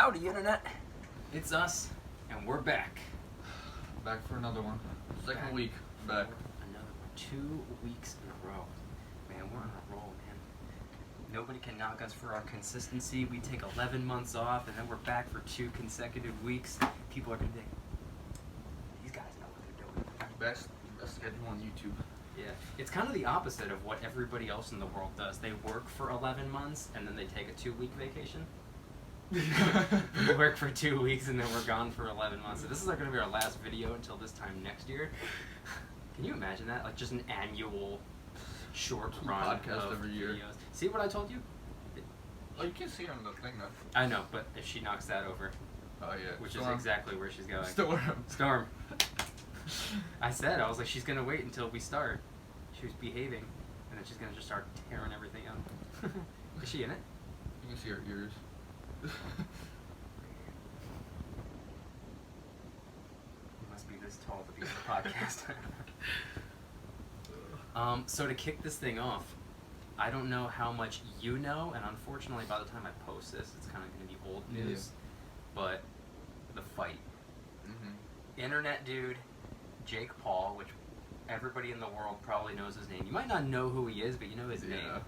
Howdy, Internet. It's us, and we're back. Back for another one. Second Back week. Back. Another 2 weeks in a row. Man, we're on a roll, man. Nobody can knock us for our consistency. We take 11 months off, and then we're back for 2 consecutive weeks. People are going to think, these guys know what they're doing. Best schedule on YouTube. Yeah, it's kind of the opposite of what everybody else in the world does. They work for 11 months, and then they take a 2-week vacation. We work for 2 weeks, and then we're gone for 11 months. So this is going to be our last video until this time next year. Can you imagine that? Like just an annual short run podcast of every year. videos. See what I told you? Oh, you can see it on the thing though. I know, but if she knocks that over, Oh yeah. which Storm. is exactly where she's going. Storm. I was like, she's gonna wait until we start. She was behaving, and then she's gonna just start tearing everything up. Is she in it? You can see her ears. You must be this tall to be on the podcast. So to kick this thing off, I don't know how much you know, and unfortunately by the time I post this, it's kind of going to be old news, but the fight. Mm-hmm. Internet dude, Jake Paul, which everybody in the world probably knows his name. You might not know who he is, but you know his name.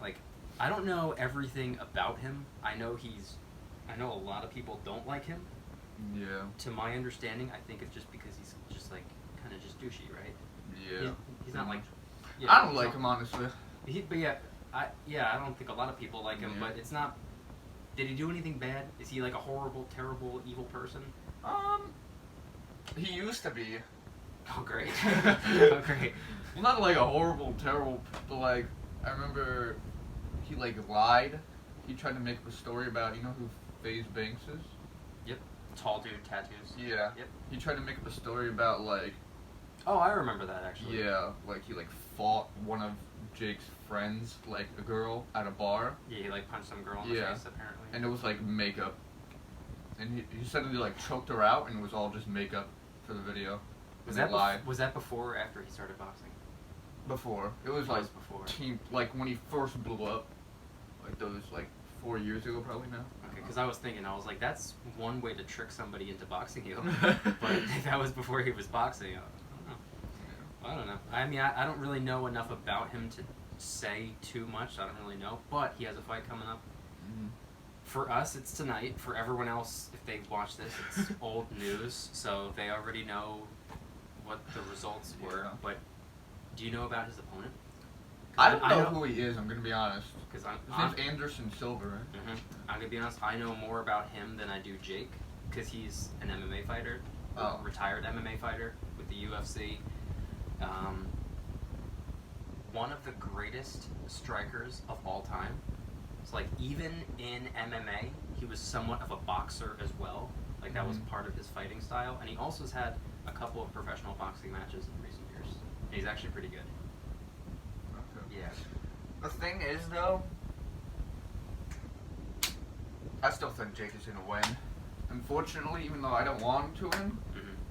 Like, I don't know everything about him. I know a lot of people don't like him. Yeah. To my understanding, I think it's just because he's just like kind of just douchey, right? Yeah. He's not like. I don't like him honestly. I don't think a lot of people like him, Yeah. but it's not. Did he do anything bad? Is he like a horrible, terrible, evil person? He used to be. Oh great. Oh great. Well, not like a horrible, terrible, but like I remember he like lied. He tried to make up a story about who FaZe Banks is. Yep. Tall dude, tattoos. Yeah. Yep. He tried to make up a story about like. Oh, I remember that actually. Yeah, like he fought one of Jake's friends, like a girl, at a bar. Yeah, he like punched some girl in the face apparently. And it was like makeup. And he said that he like choked her out, and it was all just makeup for the video. Was that before or after he started boxing? Before. It was like before. Like when he first blew up, like those like 4 years ago probably now. Okay, because I was like, that's one way to trick somebody into boxing you. But if that was before he was boxing, I don't know. I mean, I don't really know enough about him to say too much. I don't really know. But he has a fight coming up. Mm-hmm. For us, it's tonight. For everyone else, if they watch this, it's old news. So they already know what the results were. Yeah. But do you know about his opponent? I don't know who he is, I'm going to be honest. His name's Anderson Silva, right? Mm-hmm. I'm going to be honest, I know more about him than I do Jake, because he's an MMA fighter, retired MMA fighter with the UFC. One of the greatest strikers of all time. It's like, even in MMA, he was somewhat of a boxer as well. Like, that was part of his fighting style. And he also has had a couple of professional boxing matches in recent years. And he's actually pretty good. Okay. Yeah. The thing is, though, I still think Jake is going to win. Unfortunately, even though I don't want him to win,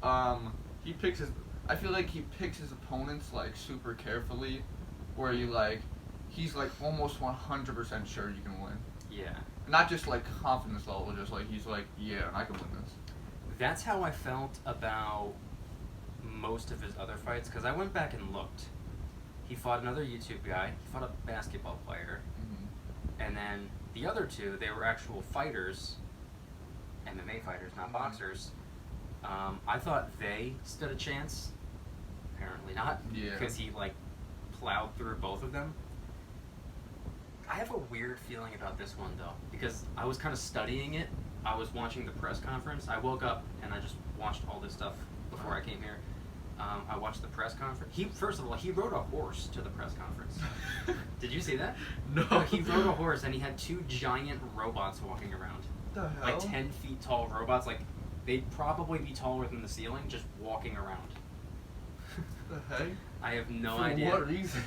I feel like he picks his opponents, like, super carefully, where he's, like, almost 100% sure you can win. Yeah. Not just, like, confidence level, just, like, he's like, yeah, I can win this. That's how I felt about most of his other fights, because I went back and looked. He fought another YouTube guy, he fought a basketball player, and then the other two, they were actual fighters, MMA fighters, not boxers. I thought they stood a chance. Apparently not, because he like plowed through both of them. I have a weird feeling about this one though, because I was kind of studying it. I was watching the press conference. I woke up and I just watched all this stuff before I came here. I watched the press conference. First of all, he rode a horse to the press conference. Did you see that? No. He rode a horse and he had 2 giant robots walking around. What the hell? Like 10 feet tall robots. Like, they'd probably be taller than the ceiling, just walking around. What the heck? I have no For idea. what reason?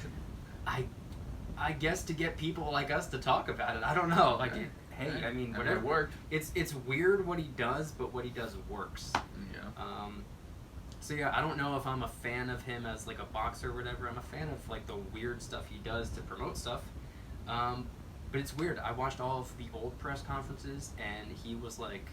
I guess to get people like us to talk about it. I don't know. Like, hey, I mean, whatever. It worked. It's weird what he does, but what he does works. Yeah. So yeah, I don't know if I'm a fan of him as like a boxer or whatever. I'm a fan of like the weird stuff he does to promote stuff. But it's weird. I watched all of the old press conferences, and he was like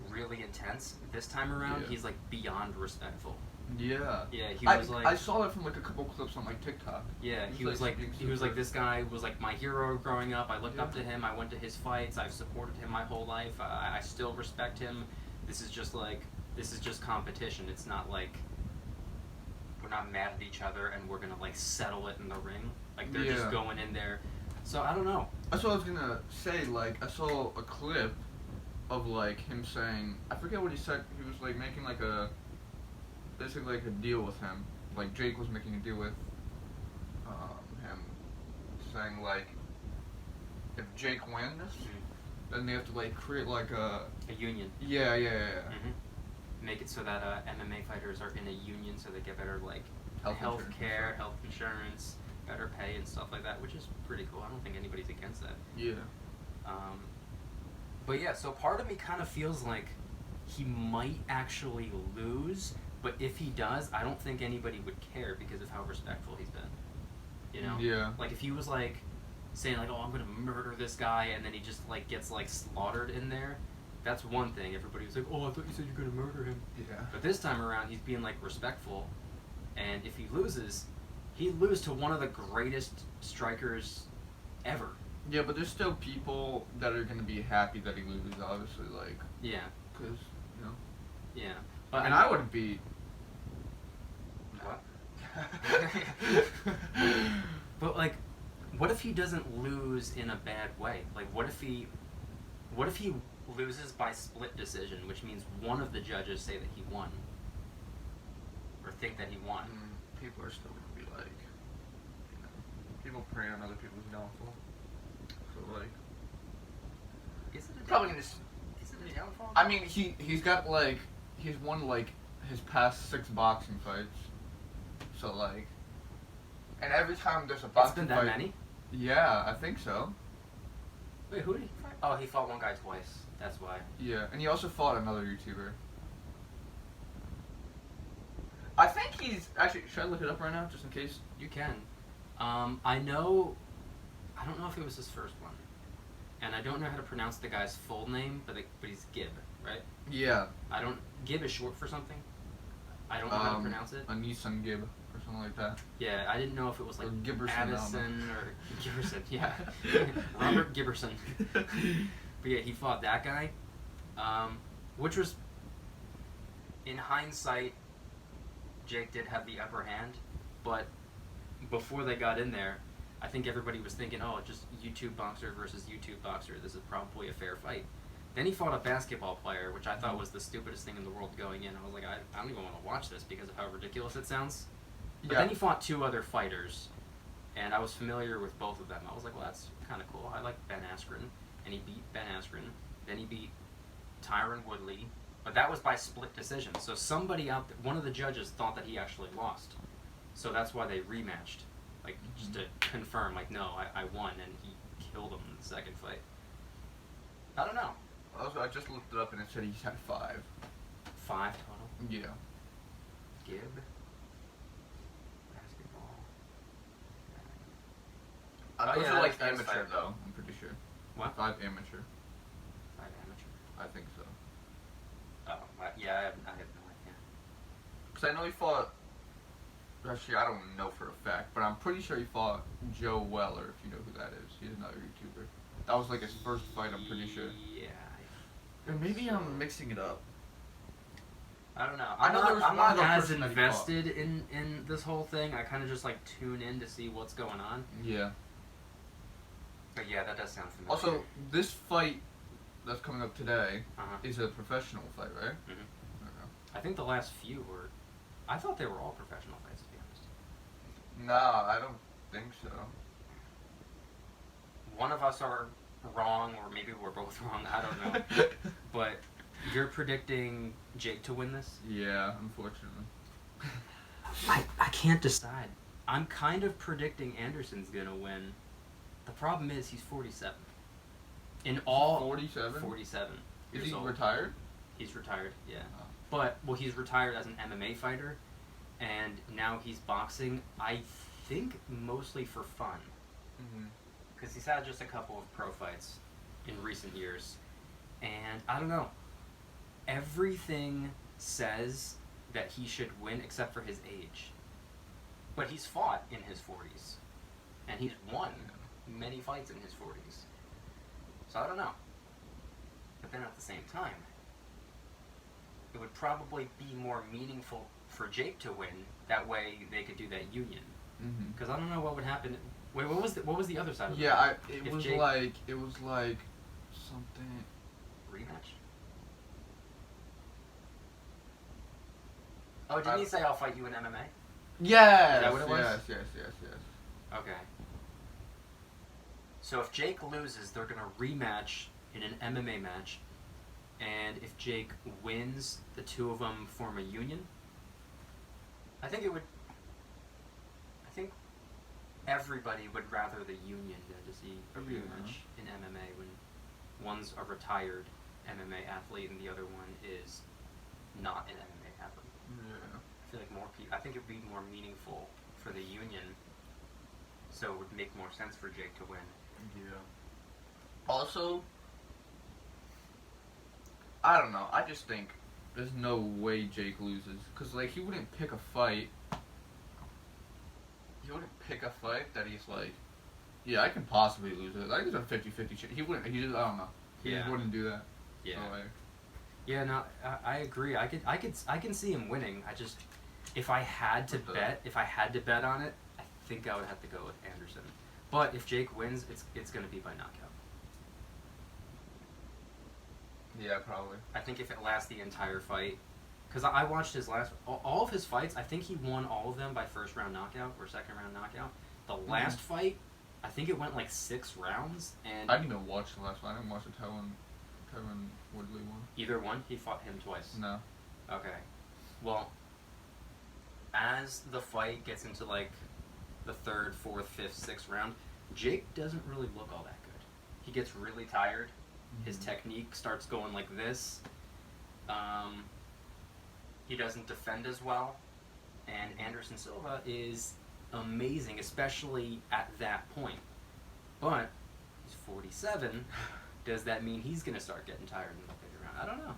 really intense. This time around, Yeah. he's like beyond respectful. Yeah. Yeah, he was like. I saw that from like a couple clips on like TikTok. Yeah, He's, he was like being super- this guy was like my hero growing up. I looked up Yeah. to him. I went to his fights. I've supported him my whole life. I still respect him. This is just competition. It's not like we're not mad at each other and we're gonna like settle it in the ring. Like they're just Yeah. going in there. So I don't know. That's what I was gonna say. Like, I saw a clip of like him saying, I forget what he said. He was like making like basically like a deal with him. Like Jake was making a deal with him, saying like, if Jake wins, then they have to like create like a union. Yeah. Make it so that MMA fighters are in a union so they get better like Health health insurance. care, health insurance, better pay and stuff like that, which is pretty cool. I don't think anybody's against that. Yeah. But yeah, so part of me kind of feels like he might actually lose, but if he does, I don't think anybody would care because of how respectful he's been. You know? Yeah. Like if he was like saying like, "Oh, I'm gonna murder this guy," and then he just like gets like slaughtered in there, that's one thing. Everybody was like, "Oh, I thought you said you're gonna murder him." Yeah. But this time around, he's being like respectful, and if he loses, he'd lose to one of the greatest strikers ever. Yeah, but there's still people that are gonna be happy that he loses. Obviously, like, Yeah, cause yeah. and I wouldn't be. What? But like, what if he doesn't lose in a bad way? Like, what if he loses by split decision, which means one of the judges say that he won, or think that he won? People are still gonna be like, people prey on other people's downfall. So like, Is it a probably down- gonna. Is it a downfall? I mean, he's got like he's won like his past 6 boxing fights. So like, and every time there's a It's boxing been that fight, many. yeah, I think so. Wait, who did he fight? Oh, he fought one guy twice. That's why. Yeah, and he also fought another YouTuber. I think he's actually. Should I look it up right now, just in case? You can. I know. I don't know if it was his first one, and I don't know how to pronounce the guy's full name, but he's Gib, right? Yeah. I don't. Gib is short for something. I don't know how to pronounce it. A Nissan Gib or something like that. Yeah, I didn't know if it was like Or Giberson, I don't know. Addison or Giberson. Yeah, Robert Giberson. But yeah, he fought that guy, which was, in hindsight, Jake did have the upper hand, but before they got in there, I think everybody was thinking, oh, just YouTube boxer versus YouTube boxer. This is probably a fair fight. Then he fought a basketball player, which I thought was the stupidest thing in the world going in. I was like, I don't even want to watch this because of how ridiculous it sounds. But then he fought 2 other fighters, and I was familiar with both of them. I was like, well, that's kind of cool. I like Ben Askren, and he beat Ben Askren. Then he beat Tyron Woodley, but that was by split decision. So somebody out there, one of the judges thought that he actually lost. So that's why they rematched, like just to confirm, like, no, I won, and he killed him in the second fight. I don't know. Also, I just looked it up and it said he's had 5. 5 total. Yeah. Gib. Basketball. Those yeah, are like that's amateur 5. though. I'm pretty sure. What? 5 amateur. 5 amateur. I think so. Oh, yeah, I have no idea. Cause I know he fought. Actually, I don't know for a fact, but I'm pretty sure he fought Joe Weller. If you know who that is, he's another YouTuber. That was like his first fight. I'm pretty sure. Yeah. Or maybe I'm mixing it up. I don't know. I know there was I'm one not other as person that he invested in this whole thing. I kind of just like tune in to see what's going on. Yeah. But yeah, that does sound familiar. Also, this fight that's coming up today Uh-huh. is a professional fight, right? Mhm. Okay. I think the last few were. I thought they were all professional fights, to be honest. Nah, I don't think so. One of us are wrong, or maybe we're both wrong. I don't know. But you're predicting Jake to win this? Yeah, unfortunately. I can't decide. I'm kind of predicting Anderson's gonna win. The problem is he's 47. In all 47? 47 Is years he old. retired? He's retired, yeah. Oh. But well, he's retired as an MMA fighter, and now he's boxing. I think mostly for fun. Mm-hmm. because he's had just a couple of pro fights in recent years, and I don't know. Everything says that he should win except for his age. But he's fought in his 40s, and he's won many fights in his 40s. So I don't know. But then at the same time, it would probably be more meaningful for Jake to win. That way they could do that union. Because I don't know what would happen. Wait, what was the other side of it? Yeah, it was like something rematch. Oh, didn't he say I'll fight you in MMA? Yes. Is that what it was? Yes. Okay. So if Jake loses, they're gonna rematch in an MMA match, and if Jake wins, the two of them form a union. I think everybody would rather the union than to see a rematch in MMA when one's a retired MMA athlete and the other one is not an MMA athlete. Yeah. I feel like I think it would be more meaningful for the union, so it would make more sense for Jake to win. Yeah. Also, I don't know. I just think there's no way Jake loses. Because, like, he wouldn't pick a fight. He wouldn't pick a fight that he's like, yeah, I can possibly lose it. Like, there's a 50-50 chance. He wouldn't. He just, I don't know. He just wouldn't do that. Yeah. So, like, yeah, no, I agree. I can see him winning. I just, if I had to bet on it, I think I would have to go with Anderson. But if Jake wins, it's going to be by knockout. yeah, probably. I think if it lasts the entire fight, because I watched his all of his fights, I think he won all of them by first round knockout or second round knockout. The last fight, I think it went like 6 rounds, and I didn't even watch the last one. I didn't watch the Tyron Woodley one. Either one? He fought him twice. No. Okay. Well, as the fight gets into like the 3rd, 4th, 5th, 6th round, Jake doesn't really look all that good. He gets really tired. His technique starts going like this. He doesn't defend as well. And Anderson Silva is amazing, especially at that point. But he's 47. Does that mean he's going to start getting tired in the bigger round? I don't know.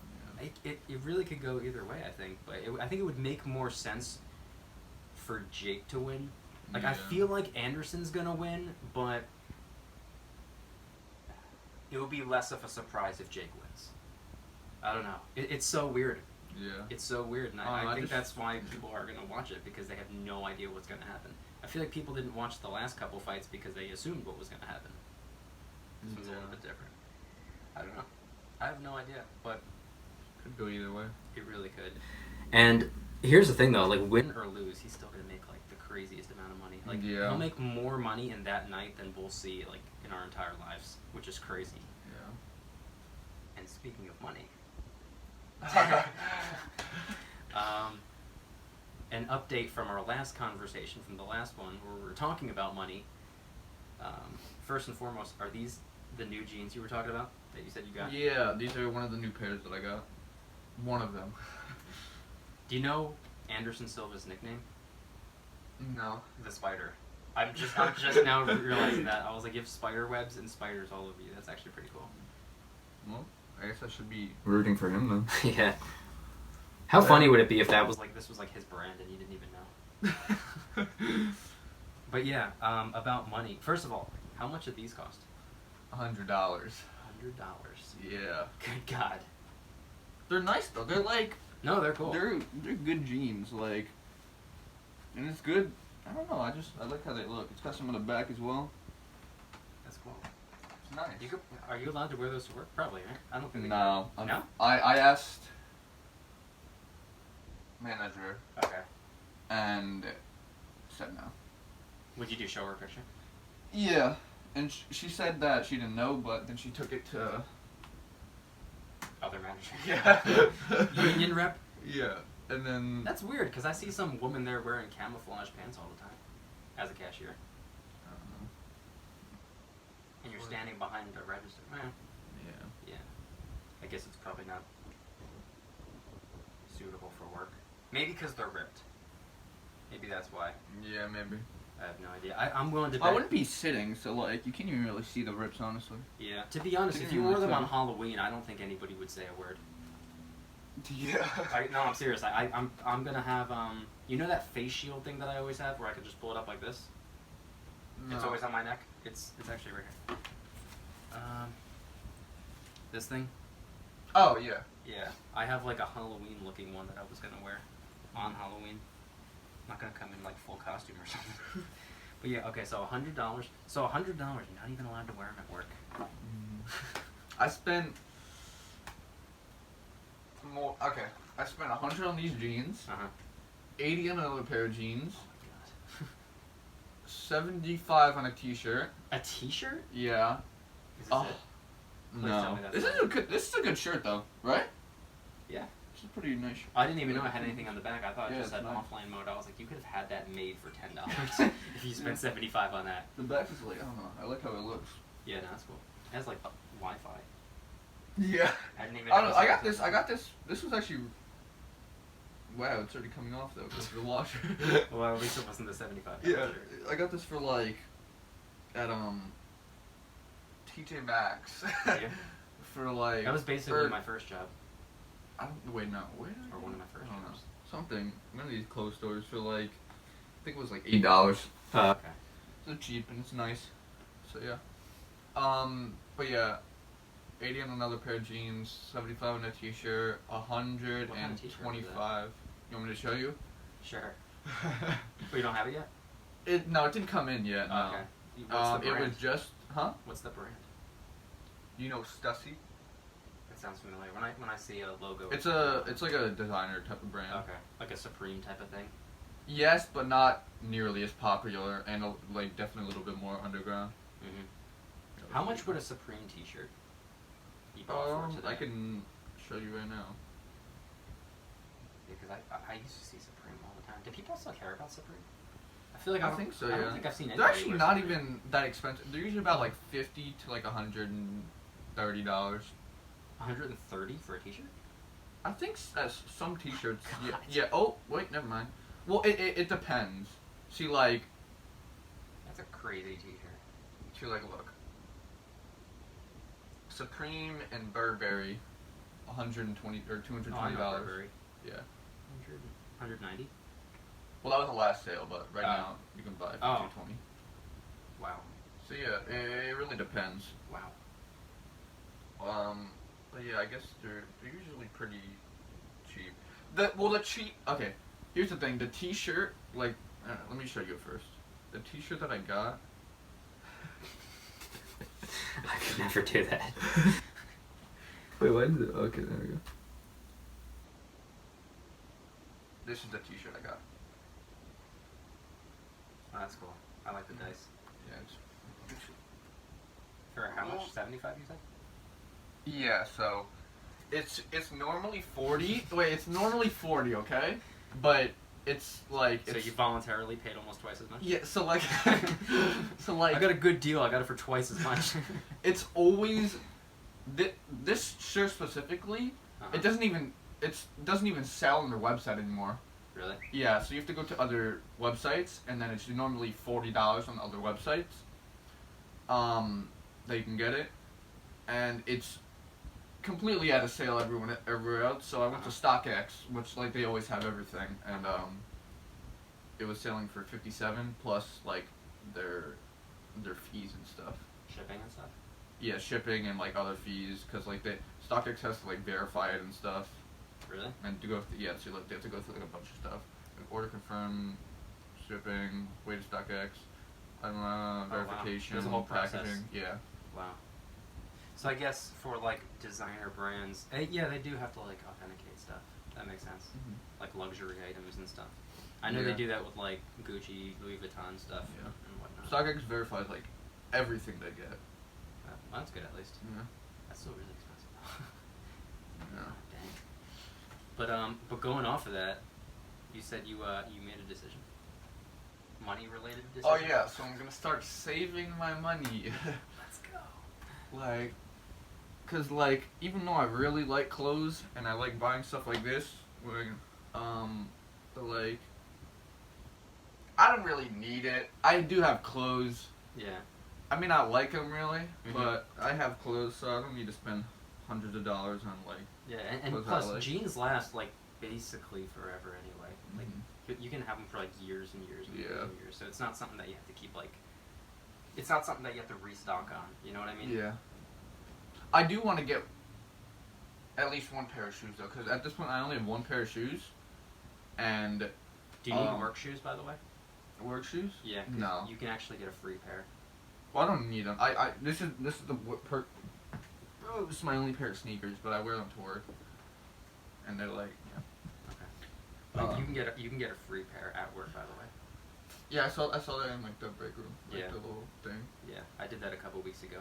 Yeah. It really could go either way, I think. But I think it would make more sense for Jake to win. Like, I feel like Anderson's going to win, but it would be less of a surprise if Jake wins. I don't know. It's so weird. Yeah. It's so weird, and I think that's why people are going to watch it, because they have no idea what's going to happen. I feel like people didn't watch the last couple fights because they assumed what was going to happen. This one's a little bit different. I don't know. I have no idea, but could go either way. It really could. And here's the thing, though. Like, win or lose, he's still going to make, like, the craziest amount of money. Like, he'll make more money in that night than we'll see, like, in our entire lives, which is crazy. Yeah. And speaking of money... an update from our last conversation, from the last one, where we were talking about money. First and foremost, are these the new jeans you were talking about, that you said you got? Yeah, these are one of the new pairs that I got. One of them. Do you know Anderson Silva's nickname? No. The Spider. I'm just now realizing that. I was like, you have spider webs and spiders all over you. That's actually pretty cool. Well, I guess I should be rooting for him then. Yeah. How funny would it be if that was like, this was like his brand and you didn't even know? But yeah, about money. First of all, how much did these cost? $100. $100. Yeah. Good God. They're nice though. They're like... No, they're cool. They're good jeans, like... And it's good. I don't know, I like how they look. It's got some on the back as well. That's cool. It's nice. Are you allowed to wear those to work? Probably, right? I don't think No. No? I asked manager. Okay. And said no. Would you do show her a picture? Yeah. And she said that she didn't know, but then she took it to... Other manager? Yeah. Union rep? Yeah. And then... That's weird, because I see some woman there wearing camouflage pants all the time. As a cashier. I don't know. And you're standing behind the register. Yeah. Yeah. I guess it's probably not suitable for work. Maybe because they're ripped. Maybe that's why. Yeah, maybe. I have no idea. I'm willing to bet. I wouldn't be sitting, so like you can't even really see the rips, honestly. Yeah. To be honest, if you wore them on Halloween, I don't think anybody would say a word. Yeah. No, I'm serious. I'm gonna have you know that face shield thing that I always have, where I could just pull it up like this. No. It's always on my neck. It's actually right here. This thing. Oh yeah. Yeah, I have like a Halloween looking one that I was gonna wear on Halloween. I'm not gonna come in like full costume or something. But yeah, okay. So $100. So $100, you're not even allowed to wear them at work. I spent more. Okay, I spent 100 on these jeans. 80 on another pair of jeans. Oh my god. 75 on a t-shirt. A t-shirt? Yeah. Is this it? Please tell No. me that's This not is a good. This is a good shirt though, right? Yeah. This is pretty nice. I didn't even know I had anything on the back. I thought it Yeah, just had it's nice. offline mode. I was like, you could have had that made for $10 if you spent 75 on that. The back is like, I don't know. I like how it looks. Yeah, no, that's cool. It has like Wi-Fi. Yeah. I didn't even. I don't know. I got notice this. I got this. This was actually. Wow, it's already coming off though because the washer. Well, at least it wasn't the 75. Yeah, I got this for like at TJ Maxx. Yeah. For like. That was basically my first job. I don't wait no wait. Or one of my first I don't know. jobs. Something. One of these clothes stores for like. I think it was like $8. Oh, okay. So cheap and it's nice. So yeah. But yeah. 80 on another pair of jeans, 75 on a t-shirt, 125. What kind of t-shirt was You want me to show you? Sure. But you don't have it yet? No, it didn't come in yet. No. Okay. What's the brand? It was just, huh? What's the brand? You know Stussy? That sounds familiar. When I see a logo. It's like a designer type of brand. Okay. Like a Supreme type of thing. Yes, but not nearly as popular, and like definitely a little bit more underground. Mhm. How much would a Supreme T-shirt be bought for today? I can show you right now. Because I used to see Supreme all the time. Do people still care about Supreme? I feel like I think so. I Yeah. don't think I've seen. They're anybody actually wear not Supreme. even that expensive. They're usually about like $50 to like $130. 130 for a T-shirt? I think some T-shirts. God. Yeah. Oh wait, never mind. Well, it depends. See, like. That's a crazy T-shirt. See, like, look. Supreme and Burberry, $120 or $220. Oh, I know Burberry. Yeah. 190. Well, that was the last sale, but right Oh. now you can buy it for Oh. $220. Wow. So yeah, it really depends. Wow. But yeah, I guess they're usually pretty cheap. The cheap. Okay, here's the thing. The T-shirt, like, let me show you first. The T-shirt that I got. I could never do that. Wait, why is it? Okay, there we go. This is the T-shirt I got. Oh, that's cool. I like the dice. Yeah, it's For how much? 75, you said? yeah. So, it's normally 40. Wait, it's normally 40. Okay, but it's like. So you voluntarily paid almost twice as much? Yeah. So like. so like. I got a good deal. I got it for twice as much. It's always this shirt specifically. It doesn't even sell on their website anymore. Really? Yeah, so you have to go to other websites, and then it's normally $40 on other websites. That you can get it, and it's completely out of sale everywhere else. So I went to StockX, which like they always have everything, and it was selling for $57 plus like their fees and stuff. Shipping and stuff? Yeah, shipping and like other fees, cause like StockX has to like verify it and stuff. Really? And to go so like they have to go through like a bunch of stuff. Like order confirm, shipping, wait to StockX, verification, There's a whole process. packaging. Yeah. Wow. So I guess for like designer brands, yeah, they do have to like authenticate stuff. That makes sense. Mm-hmm. Like luxury items and stuff. I know Yeah. they do that with like Gucci, Louis Vuitton stuff Yeah. and whatnot. StockX verifies like everything they get. Well, that's good at least. Yeah. That's still really expensive though. Yeah. Dang. But going off of that, you said you made a decision. Money related decision? Oh yeah, so I'm gonna start saving my money. Let's go. Like, cause like even though I really like clothes and I like buying stuff like this, but like I don't really need it. I do have clothes. Yeah. I may not like them really, but I have clothes, so I don't need to spend hundreds of dollars on like. Yeah, and clothes I plus like. jeans last like basically forever anyway. Like you can have them for like years and years and years and years. So it's not something that you have to keep like. It's not something that you have to restock on. You know what I mean? Yeah. I do want to get at least one pair of shoes though, because at this point I only have one pair of shoes, and. Do you need work shoes, by the way? Work shoes? Yeah. No. You can actually get a free pair. Well, I don't need them. This is the this is my only pair of sneakers, but I wear them to work, and they're like, yeah. Okay. You can get a free pair at work, by the way. Yeah, I saw that in like the break room, like Yeah. the little thing. Yeah, I did that a couple weeks ago.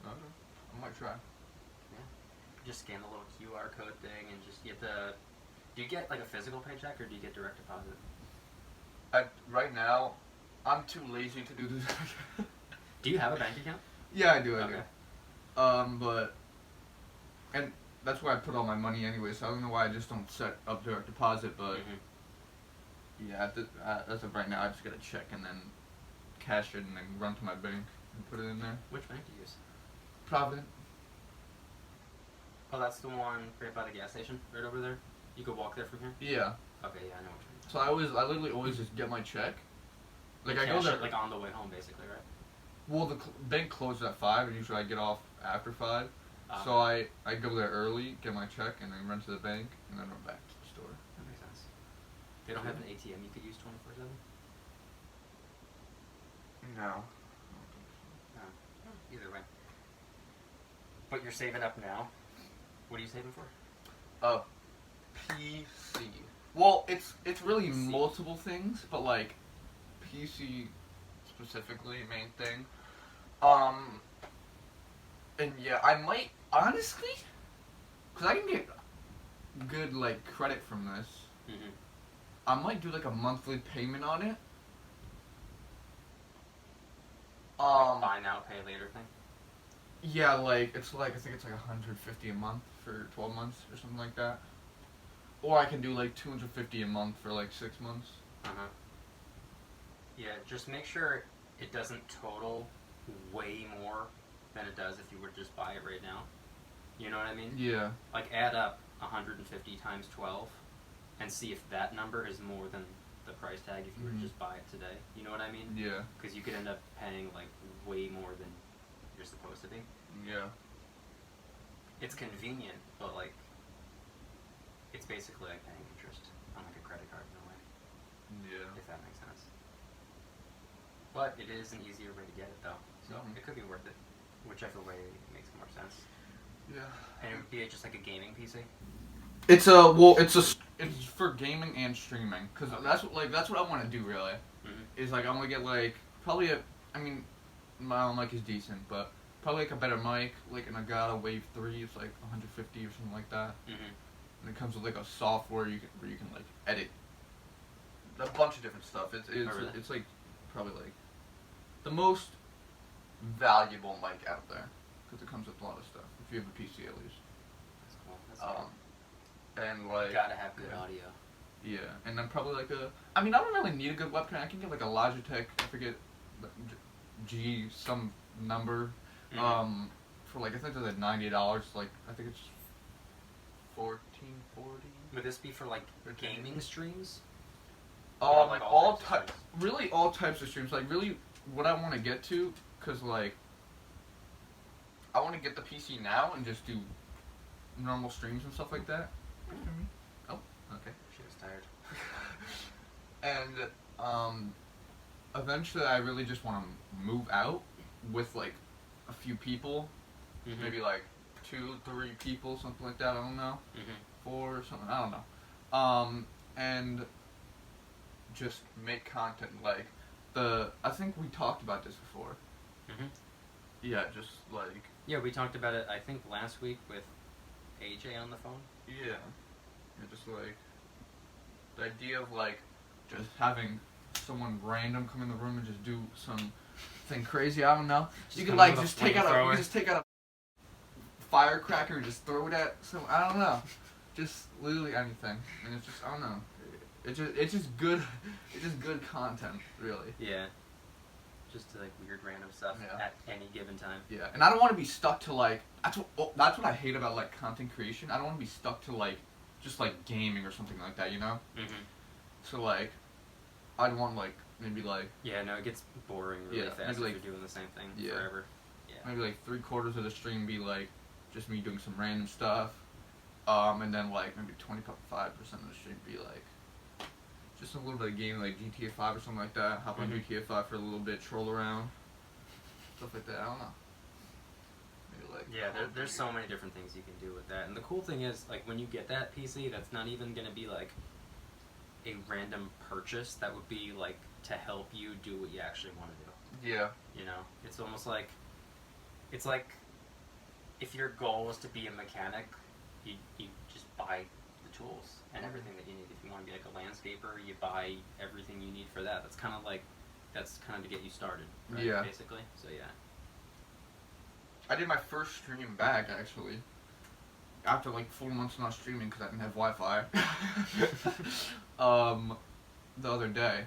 Okay. I might try. Yeah. Just scan the little QR code thing and just get the. Do you get like a physical paycheck or do you get direct deposit? Right now, I'm too lazy to do this. Do you have a bank account? Yeah, I do. Okay. But and that's where I put all my money anyway. So I don't know why I just don't set up direct deposit. But yeah, as of right now, I just get a check and then cash it and then run to my bank and put it in there. Which bank do you use? Provident. Oh, that's the one right by the gas station, right over there. You could walk there from here. Yeah. Okay, yeah, I know what you mean. So I literally always just get my check. Like I go Cash there it, like on the way home, basically, right? Well, the bank closes at 5, and usually I get off after 5. So I go there early, get my check, and then run to the bank, and then run back to the store. That makes sense. They don't have an ATM you could use 24/7? No. No. Either way. But you're saving up now. What are you saving for? PC. Well, it's really PC. multiple things, but like PC specifically, main thing. And yeah, I might honestly, cause I can get good like credit from this. I might do like a monthly payment on it. Like buy now, pay later thing? Yeah, like I think it's like $150 a month for 12 months or something like that. Or I can do like $250 a month for like 6 months. Yeah, just make sure it doesn't total way more than it does if you were to just buy it right now. You know what I mean? Yeah. Like add up 150 times 12 and see if that number is more than the price tag if you were to just buy it today. You know what I mean? Yeah. Because you could end up paying like way more than you're supposed to be. Yeah. It's convenient, but like it's basically like paying interest on like a credit card in a way. Yeah. If that makes sense. But it is an easier way to get it though, so it could be worth it. Whichever way makes more sense. Yeah. And it would be just like a gaming PC. It's for gaming and streaming, cause that's what I want to do really. Is like I want to get like probably my own mic is decent, but probably like a better mic, like an Elgato Wave 3, it's like 150 or something like that. And it comes with like a software where you can like edit a bunch of different stuff. It's like probably like the most valuable mic out there because it comes with a lot of stuff. If you have a PC at least. That's cool. That's cool. And like gotta have good audio. Yeah, and then probably like I don't really need a good webcam. I can get like a Logitech, I forget, G some number, for like I think it's like $90. Like I think it's $14.40. Would this be for like gaming streams? Like all types of streams. Like really, what I want to get to, cause like I want to get the PC now and just do normal streams and stuff like that. Oh, okay. She was tired. And eventually, I really just want to move out with like a few people, maybe like 2, 3 people, something like that. I don't know, 4 or something. I don't know. And just make content like I think we talked about this before. Yeah, just like. Yeah, we talked about it. I think last week with AJ on the phone. Yeah, just like the idea of like just having someone random come in the room and just do something crazy. I don't know. You could like just take out a firecracker and just throw it at some. I don't know. Just literally anything, and it's just I don't know. It's just good. It's just good content, really. Yeah. Just like weird random stuff at any given time. Yeah, and I don't want to be stuck to like that's what I hate about like content creation. I don't want to be stuck to like just like gaming or something like that, you know? Mhm. So like, I'd want like maybe like yeah, no, it gets boring really fast if like, you're doing the same thing yeah, forever. Yeah. Maybe like 3/4 of the stream be like just me doing some random stuff, and then like maybe 25% of the stream be like just a little bit of gaming, like GTA 5 or something like that. Hop on GTA 5 for a little bit, troll around, stuff like that. I don't know. Maybe like there's so many different things you can do with that, and the cool thing is like when you get that PC, that's not even gonna be like a random purchase. That would be like to help you do what you actually want to do. Yeah. You know, it's almost like it's like if your goal was to be a mechanic, you just buy the tools and everything that you need. If you want to be like a landscaper, you buy everything you need for that. That's kind of to get you started, right? Yeah. Basically. So yeah. I did my first stream back actually. After like 4 months not streaming because I didn't have Wi-Fi. The other day,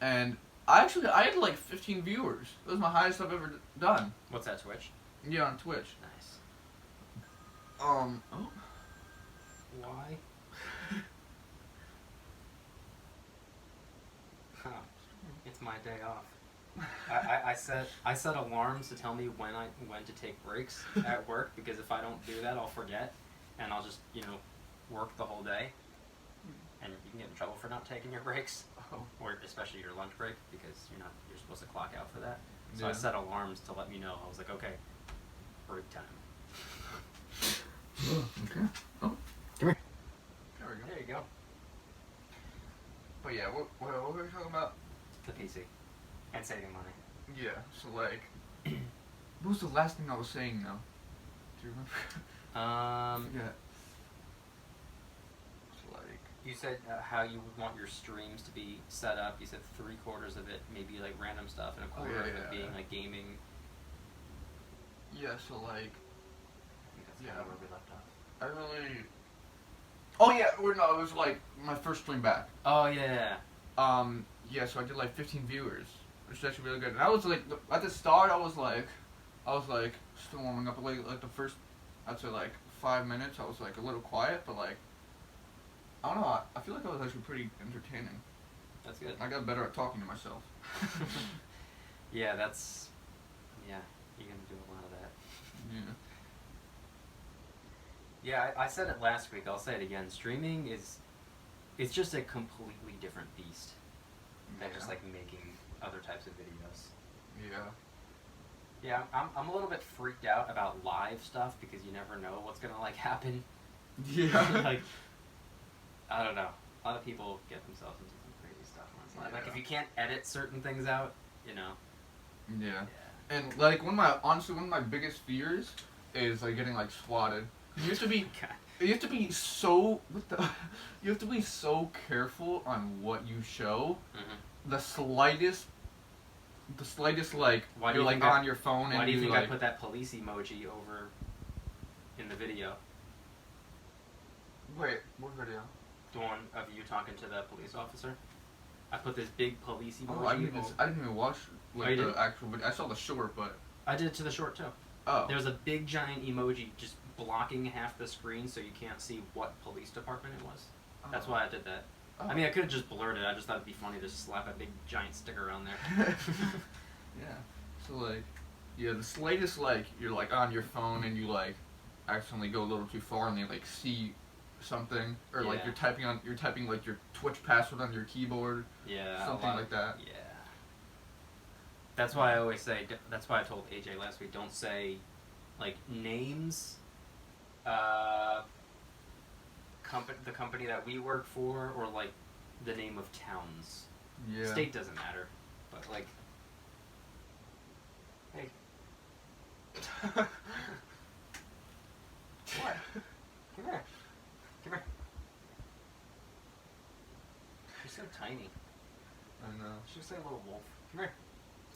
and I had like 15 viewers. It was my highest I've ever done. What's that, Twitch? Yeah, on Twitch. Nice. Oh. Why? Huh. It's my day off. I set alarms to tell me when to take breaks at work, because if I don't do that, I'll forget, and I'll just work the whole day, and you can get in trouble for not taking your breaks, or especially your lunch break, because you're supposed to clock out for that. So I set alarms to let me know. I was like, okay, break time. Okay. Oh, come here. There we go. There you go. But yeah, what were we talking about? The PC and saving money. Yeah. So like, what was the last thing I was saying now? Do you remember? I forget. So like, you said how you would want your streams to be set up. You said 3/4 of it maybe like random stuff, and a quarter of it being like gaming. Yeah. So like, I think that's kind of where we left off. I really. Oh yeah, it was like my first stream back. Oh yeah. Yeah, so I did like 15 viewers, which is actually really good. And I was like, at the start, I was like, still warming up. Like the first, I'd say like 5 minutes, I was like a little quiet, but like, I don't know. I feel like I was actually pretty entertaining. That's good. I got better at talking to myself. Yeah, you're gonna do a lot of that. Yeah. Yeah, I said it last week. I'll say it again. Streaming it's just a completely different beast than just like making other types of videos. Yeah. Yeah, I'm a little bit freaked out about live stuff because you never know what's gonna like happen. Yeah. Like, I don't know. A lot of people get themselves into some crazy stuff when it's live. Like if you can't edit certain things out, Yeah. And like one of my biggest fears is like getting like swatted. You have to be so you have to be so careful on what you show. Mm-hmm. The slightest like you're like on your phone and why do you think like, I put that police emoji over in the video? Wait, what video? The one of you talking to the police officer. I put this big police emoji. Oh, I didn't even watch like the actual video. I saw the short, but I did it to the short too. Oh. There's a big giant emoji just blocking half the screen so you can't see what police department it was. That's why I did that. Oh. I mean, I could have just blurred it. I just thought it'd be funny to slap a big giant sticker on there. Yeah. So like, yeah, the slightest like you're like on your phone and you like accidentally go a little too far and they like see something, or like you're typing like your Twitch password on your keyboard. Yeah. Something like that. Yeah. That's why I always say. That's why I told AJ last week. Don't say like names. The company that we work for, or like the name of towns. Yeah. State doesn't matter, but like, hey. What? Come here. Come here. You're so tiny. I know. She's like a little wolf. Come here.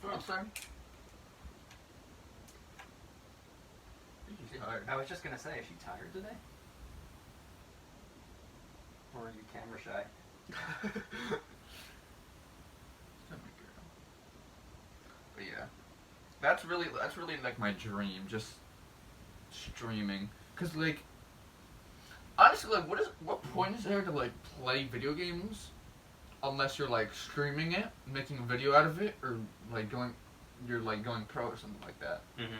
Come on, son. She's tired. I was just gonna say, is she tired today? Or are you camera shy? But yeah, that's really like my dream, just streaming. Cause like honestly, like what point is there to like play video games unless you're like streaming it, making a video out of it, or like you're like going pro or something like that. Mm-hmm.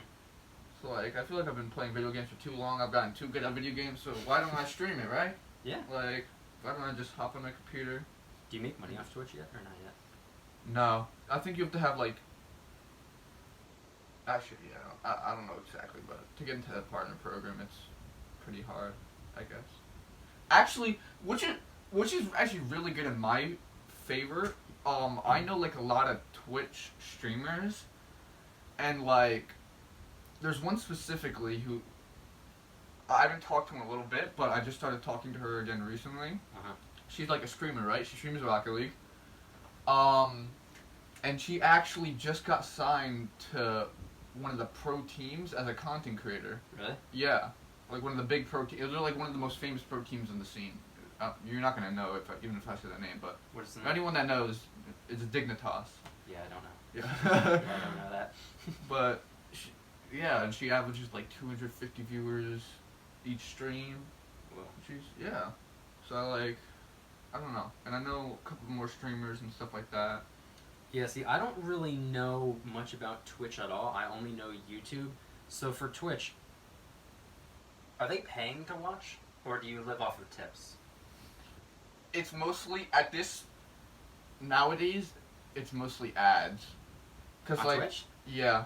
So like I feel like I've been playing video games for too long. I've gotten too good at video games. So why don't I stream it, right? Yeah. Like why don't I just hop on my computer? Do you make money off Twitch yet, or not yet? No, I think you have to have like. Actually, yeah, I don't know exactly, but to get into the partner program, it's pretty hard, I guess. Actually, which is actually really good in my favor. I know like a lot of Twitch streamers, and like, there's one specifically who I haven't talked to in a little bit, but I just started talking to her again recently. She's like a streamer, right? She streams Rocket League. And she actually just got signed to one of the pro teams as a content creator. Really? Yeah, like one of the big pro teams. They're like one of the most famous pro teams in the scene. You're not gonna know even if I say that name, but what is the name? Anyone that knows, it's Dignitas. Yeah, I don't know. Yeah. Yeah, I don't know that. But yeah, and she averages like 250 viewers each stream. Whoa. Yeah. So I don't know, and I know a couple more streamers and stuff like that. Yeah, see, I don't really know much about Twitch at all. I only know YouTube. So for Twitch, are they paying to watch, or do you live off of tips? It's mostly nowadays. It's mostly ads. Cause on like Twitch? yeah.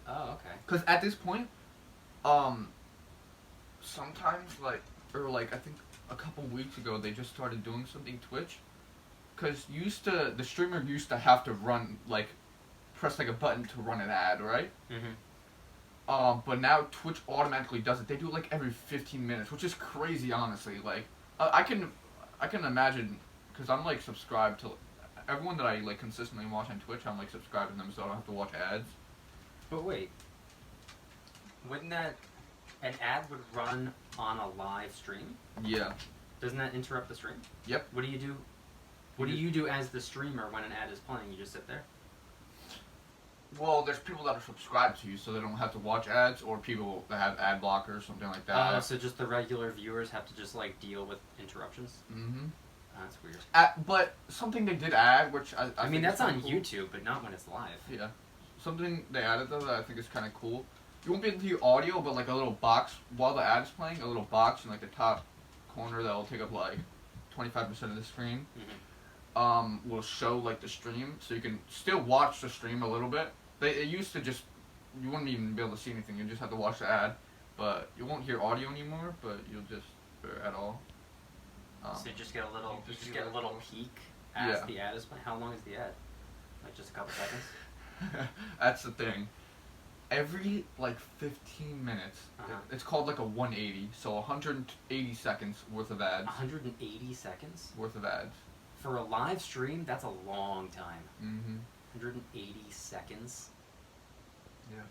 Oh, okay. Cause at this point, sometimes I think a couple weeks ago they just started doing something Twitch. Cause the streamer used to have to press like a button to run an ad, right? Mm-hmm. But now Twitch automatically does it. They do it like every 15 minutes, which is crazy, honestly. Like, I can imagine, cause I'm like subscribed to everyone that I like consistently watch on Twitch. I'm like subscribed to them, so I don't have to watch ads. But wait, wouldn't an ad would run on a live stream? Yeah. Doesn't that interrupt the stream? Yep. What do you do? What do you do as the streamer when an ad is playing? You just sit there? Well, there's people that are subscribed to you, so they don't have to watch ads, or people that have ad blockers, something like that. Oh, so just the regular viewers have to just like deal with interruptions? Mm-hmm. That's weird. But something they did add, which I mean, think that's on cool. YouTube, but not when it's live. Yeah. Something they added though that I think is kind of cool. You won't be able to hear audio, but like a little box while the ad is playing, a little box in like the top corner that will take up like 25% of the screen. Mm-hmm. Will show like the stream, so you can still watch the stream a little bit. It used to just you wouldn't even be able to see anything. You just have to watch the ad, but you won't hear audio anymore. But you'll just at all. So you just get a little, you just get a little peek as the ad is playing. How long is the ad? Like just a couple seconds? That's the thing. Every like 15 minutes, it's called like a 180. So 180 seconds worth of ads. 180 seconds? Worth of ads. For a live stream, that's a long time. Mm-hmm. 180 seconds? Yeah.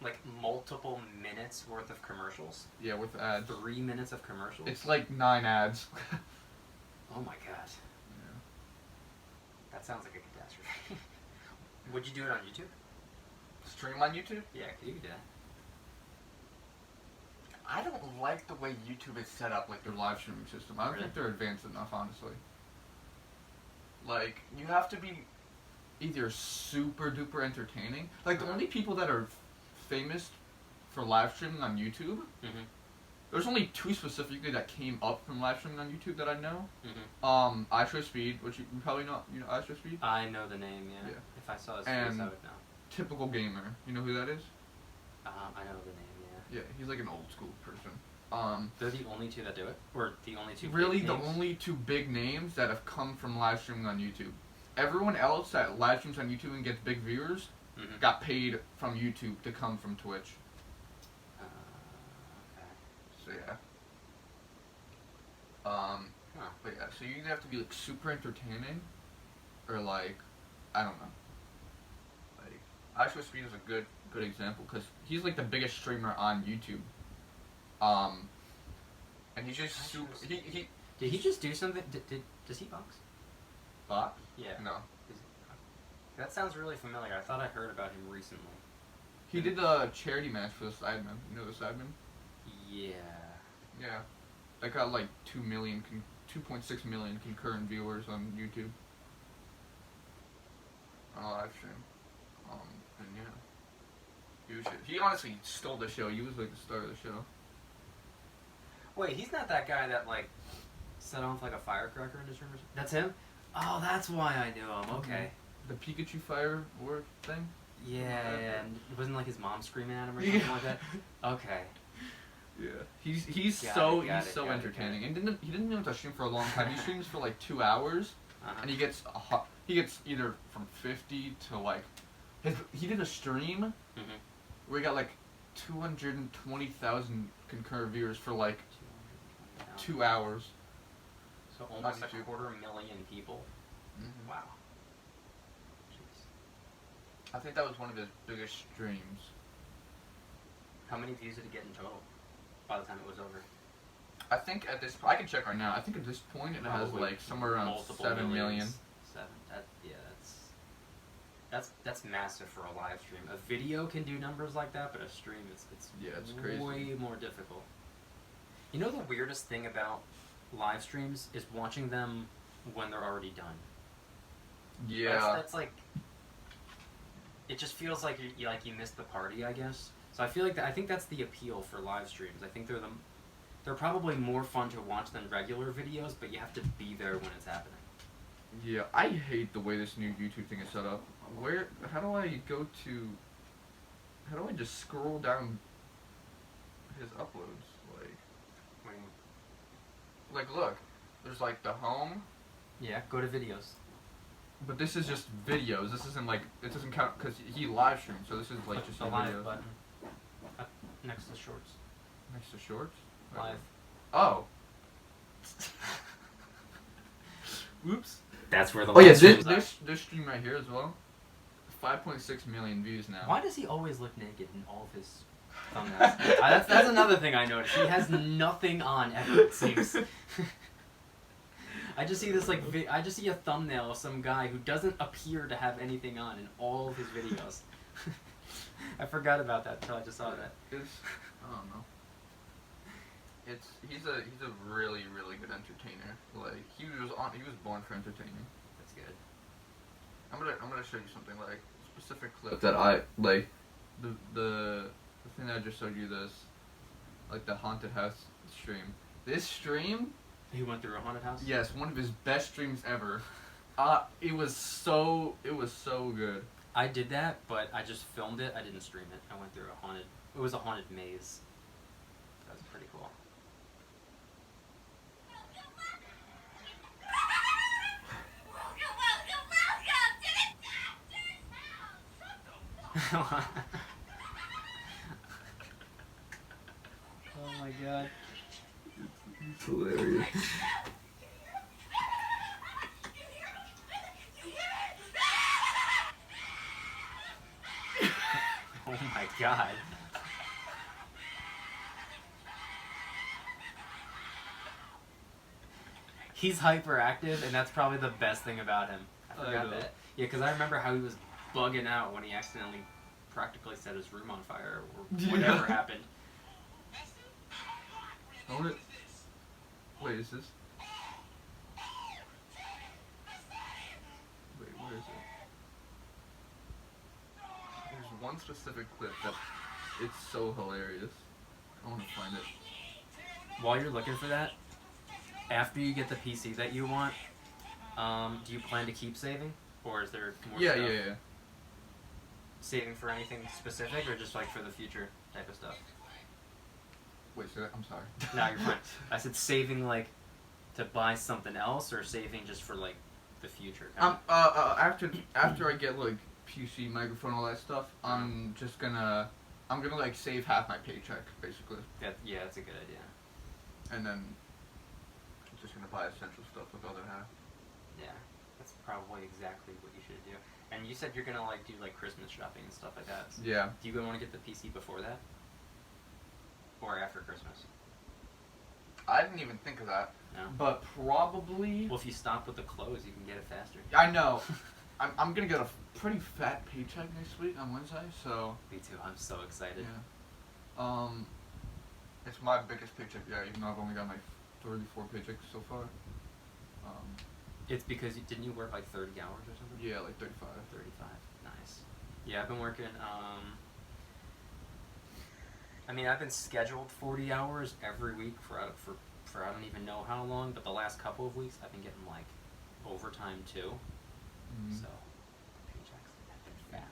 Like multiple minutes worth of commercials? Yeah, with ads. 3 minutes of commercials? It's like 9 ads. Oh my god. Yeah. That sounds like a catastrophe. Would you do it on YouTube? Stream on YouTube? Yeah, you could do that. I don't like the way YouTube is set up, like their live streaming system. I don't think they're advanced enough, honestly. Like, you have to be either super duper entertaining. Like, the only people that are famous for live streaming on YouTube, there's only 2 specifically that came up from live streaming on YouTube that I know. IShowSpeed, which you probably know. You know IShowSpeed? I know the name, yeah. If I saw his face, I would know. Typical Gamer. You know who that is? I know the name, yeah. Yeah, he's like an old school person. They're the only 2 that do it? Or the only 2 really big the names? only 2 big names that have come from live streaming on YouTube. Everyone else that live streams on YouTube and gets big viewers got paid from YouTube to come from Twitch. Okay. So yeah. But yeah, so you either have to be like super entertaining, or like, I don't know. Like, IShowSpeed is a good example because he's like the biggest streamer on YouTube. And he's just super. Did he just do something? Does he box? Box? Yeah. No. That sounds really familiar. I thought I heard about him recently. He did a charity match for the Sidemen. You know the Sidemen? Yeah. Yeah. That got like 2.6 million concurrent viewers on YouTube. On a live stream. And yeah. He honestly stole the show. He was like the star of the show. Wait, he's not that guy that like set off like a firecracker in his room or something? That's him? Oh, that's why I knew him. Okay. The Pikachu firework thing? Yeah, and it wasn't like his mom screaming at him or something like that? Okay. Yeah. He's Got so it. entertaining. And he didn't even stream for a long time. He streams for like 2 hours, and he gets either from 50 to like he did a stream where he got like 220,000 concurrent viewers for like 2 hours. So almost a 250,000 people. Mm-hmm. Wow. I think that was one of his biggest streams. How many views did it get in total by the time it was over? I think at this point, I can check right now. I think at this point it has like somewhere around multiple 7 million. 7. That's massive for a live stream. A video can do numbers like that, but a stream it's crazy. Way more difficult. You know the weirdest thing about live streams is watching them when they're already done. Yeah. That's like, it just feels like you missed the party, I guess. So I feel like I think that's the appeal for live streams. I think they're probably more fun to watch than regular videos, but you have to be there when it's happening. Yeah, I hate the way this new YouTube thing is set up. How do I just scroll down his uploads? Like, look, there's like the home. Yeah, go to videos. But this is just videos. This isn't like, it doesn't count because he live streams. So this is like just the a live videos. button up next to shorts. Next to shorts. Live. Oh. Whoops. That's where the. Oh yeah, this stream right here as well. 5.6 million views now. Why does he always look naked in all of his thumbnails? That's another thing I noticed. He has nothing on ever, it seems. I just see this I just see a thumbnail of some guy who doesn't appear to have anything on in all of his videos. I forgot about that until I just saw that. I don't know. He's a really good entertainer. Like he was born for entertaining. That's good. I'm gonna show you something like a specific clip that I like. The thing that I just showed you, this like the haunted house stream. This stream. He went through a haunted house? Yes, one of his best streams ever. It was so good. I did that, but I just filmed it. I didn't stream it. I went through it was a haunted maze. That was pretty cool. Oh my god. It's hilarious. Oh my god. He's hyperactive, and that's probably the best thing about him. I forgot that. Yeah, because I remember how he was bugging out when he accidentally practically set his room on fire or whatever happened. Wait, is this? Wait, where is it? There's one specific clip that it's so hilarious. I want to find it. While you're looking for that, after you get the PC that you want, do you plan to keep saving? Or is there more stuff? Yeah. Saving for anything specific or just like for the future type of stuff? Wait, I'm sorry. No, you're fine. I said saving like to buy something else or saving just for like the future? After I get like PC, microphone, all that stuff, I'm gonna like save half my paycheck basically. Yeah, that's a good idea. And then I'm just gonna buy essential stuff with the other half. Yeah, that's probably exactly what you should do. And you said you're gonna like do like Christmas shopping and stuff like that. So Yeah. do you want to get the PC before that? Or after Christmas? I didn't even think of that. No. But probably. Well, if you stop with the clothes, you can get it faster. I know. I'm gonna get a pretty fat paycheck next week on Wednesday, so. Me too. I'm so excited. Yeah. It's my biggest paycheck yet, even though I've only got like 34 paychecks so far. It's because didn't you work like 30 hours or something? Yeah, like 35. 35. Nice. Yeah, I've been working. I mean, I've been scheduled 40 hours every week for I don't even know how long, but the last couple of weeks I've been getting like overtime too. Mm-hmm. So paychecks have been fat.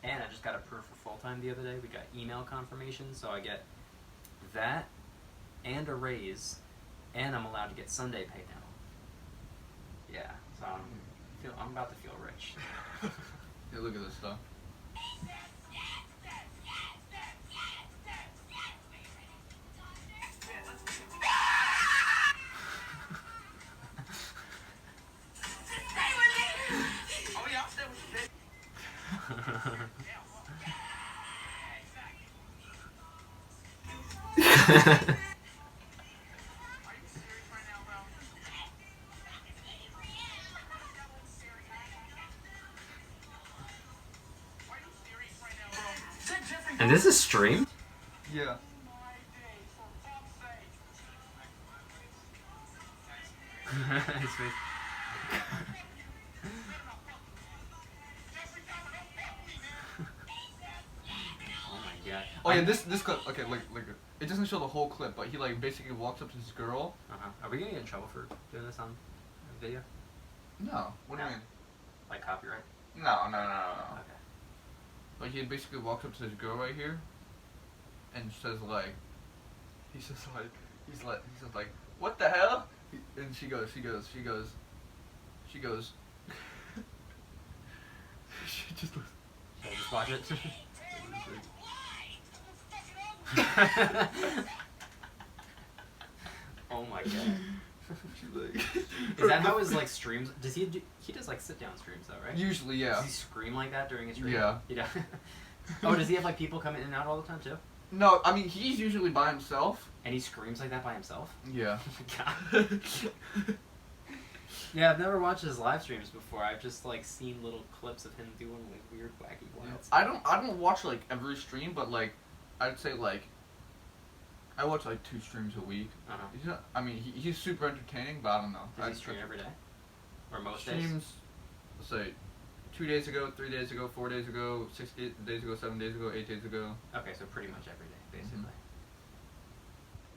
And I just got approved for full time the other day. We got email confirmation, so I get that and a raise, and I'm allowed to get Sunday pay now. Yeah, so I'm about to feel rich. Yeah, look at this stuff. And this is streamed? Yeah. His face. Oh my god. Oh yeah, this clip. Okay, like it doesn't show the whole clip, but he like basically walks up to this girl. Are we gonna get in trouble for doing this on video? No. What do you No. mean? Like copyright? No. Okay. Like he basically walks up to this girl right here, and says like, he says like, what the hell? And she goes. She just Should I just watch it? Oh my god. She's like, Is that how his like streams? Does he does like sit down streams though, right? Usually, yeah. Does he scream like that during his stream? Yeah. Yeah. Oh, does he have like people come in and out all the time too? No, I mean he's usually by himself. And he screams like that by himself? Yeah. Oh my god. Yeah, I've never watched his live streams before. I've just like seen little clips of him doing like weird, wacky, wild stuff. I don't watch like every stream, but like I'd say like I watch like 2 streams a week. He's not, I mean he's super entertaining, but I don't know. Does he stream every day? Or most streams, days? Let's say 2 days ago, 3 days ago, 4 days ago, 6 days ago, 7 days ago, 8 days ago. Okay, so pretty much every day, basically.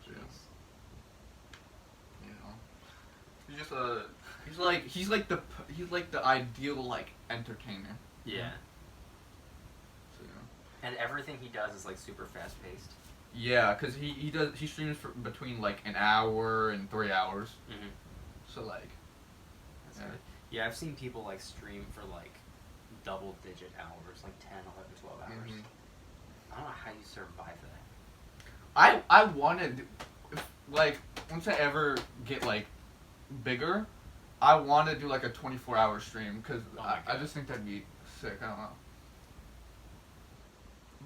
Yeah. Jeez. You know, he's like the ideal like entertainer. Yeah. So, you know. And everything he does is like super fast paced. Yeah, cause he streams for between like an hour and 3 hours. Mm-hmm. So like. That's good. Yeah, I've seen people like stream for like double digit hours, like 10, 11, 12 hours. Mm-hmm. I don't know how you survive that. I wanted, like, once I ever get like bigger, I want to do like a 24-hour stream because I just think that'd be sick. I don't know.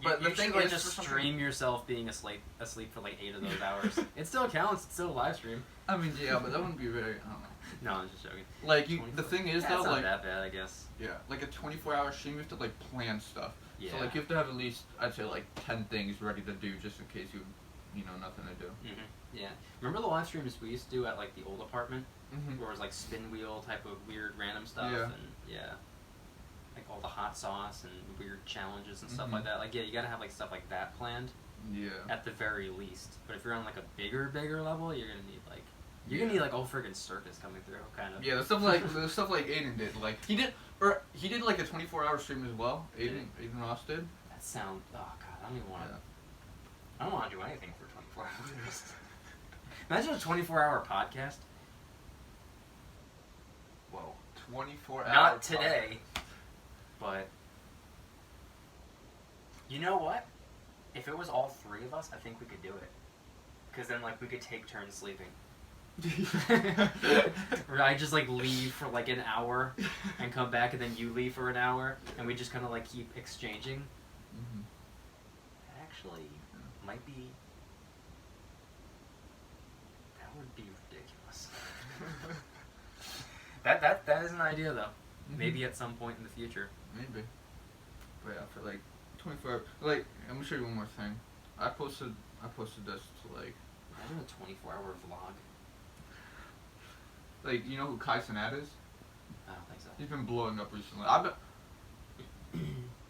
But you the thing should, like, is, just stream yourself being asleep for like 8 of those hours. It still counts. It's still a live stream. I mean, yeah, but that wouldn't be very. I don't know. No, I'm just joking. Like the thing is That's though, not like that bad, I guess. yeah, like a 24-hour stream, you have to like plan stuff. Yeah. So like you have to have at least I'd say like 10 things ready to do just in case you know nothing to do. Mm-hmm. Yeah. Remember the live streams we used to do at like the old apartment, Mm-hmm. where it was like spin wheel type of weird random stuff, Yeah. and yeah, like all the hot sauce and weird challenges and stuff Mhm. like that. Like yeah, you gotta have like stuff like that planned Yeah. at the very least. But if you're on like a bigger level, you're gonna need like a whole friggin' circus coming through, kind of. Yeah, the stuff like Aiden did. Like he did like a 24-hour stream as well. Aiden Ross did. That sound. Oh god, I don't even want to. Yeah. I don't want to do anything for 24 hours. Imagine a 24-hour podcast. Whoa. 24 hours. Not today, but you know what? If it was all 3 of us, I think we could do it. Cause then like we could take turns sleeping. Or I just like leave for like an hour and come back, and then you leave for an hour, and we just kind of like keep exchanging. Mm-hmm. Actually, might be. That would be ridiculous. an idea though. Mhm. Maybe at some point in the future. Maybe. But yeah, for like 24 hours. Like, I'm gonna show you one more thing. I posted this to like. Imagine a 24-hour vlog. Like, you know who Kai Cenat is? I don't think so. He's been blowing up recently. I've been.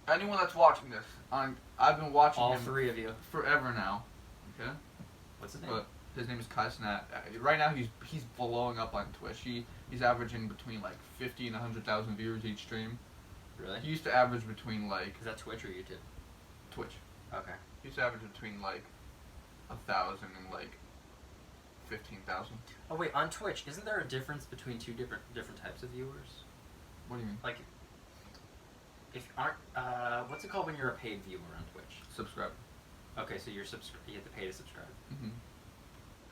Anyone that's watching this, I've been watching All him three of you. forever now. Okay. What's his name? But his name is Kai Cenat. Right now he's blowing up on Twitch. He's averaging between like 50 and 100,000 viewers each stream. Really? He used to average between like Is that Twitch or YouTube? Twitch. Okay. He used to average between like 1,000 and like 15,000. Oh wait, on Twitch, isn't there a difference between two different types of viewers? What do you mean? Like, if aren't what's it called when you're a paid viewer on Twitch? Subscribe. Okay, so you have to pay to subscribe. Mhm.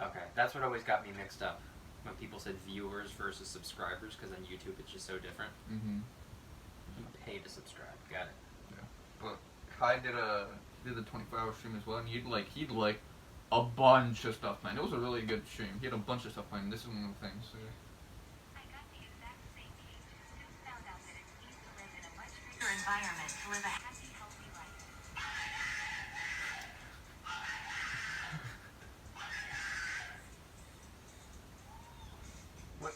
Okay, that's what always got me mixed up when people said viewers versus subscribers, because on YouTube it's just so different. Mhm. You pay to subscribe. Got it. Yeah. But Kai did the 24-hour stream as well, and he'd like a bunch of stuff planned. It was a really good stream. He had a bunch of stuff planned. This is one of the things. So. I got the exact same case, just found out that it's easy to live in a much bigger environment to live a happy, healthy life. What?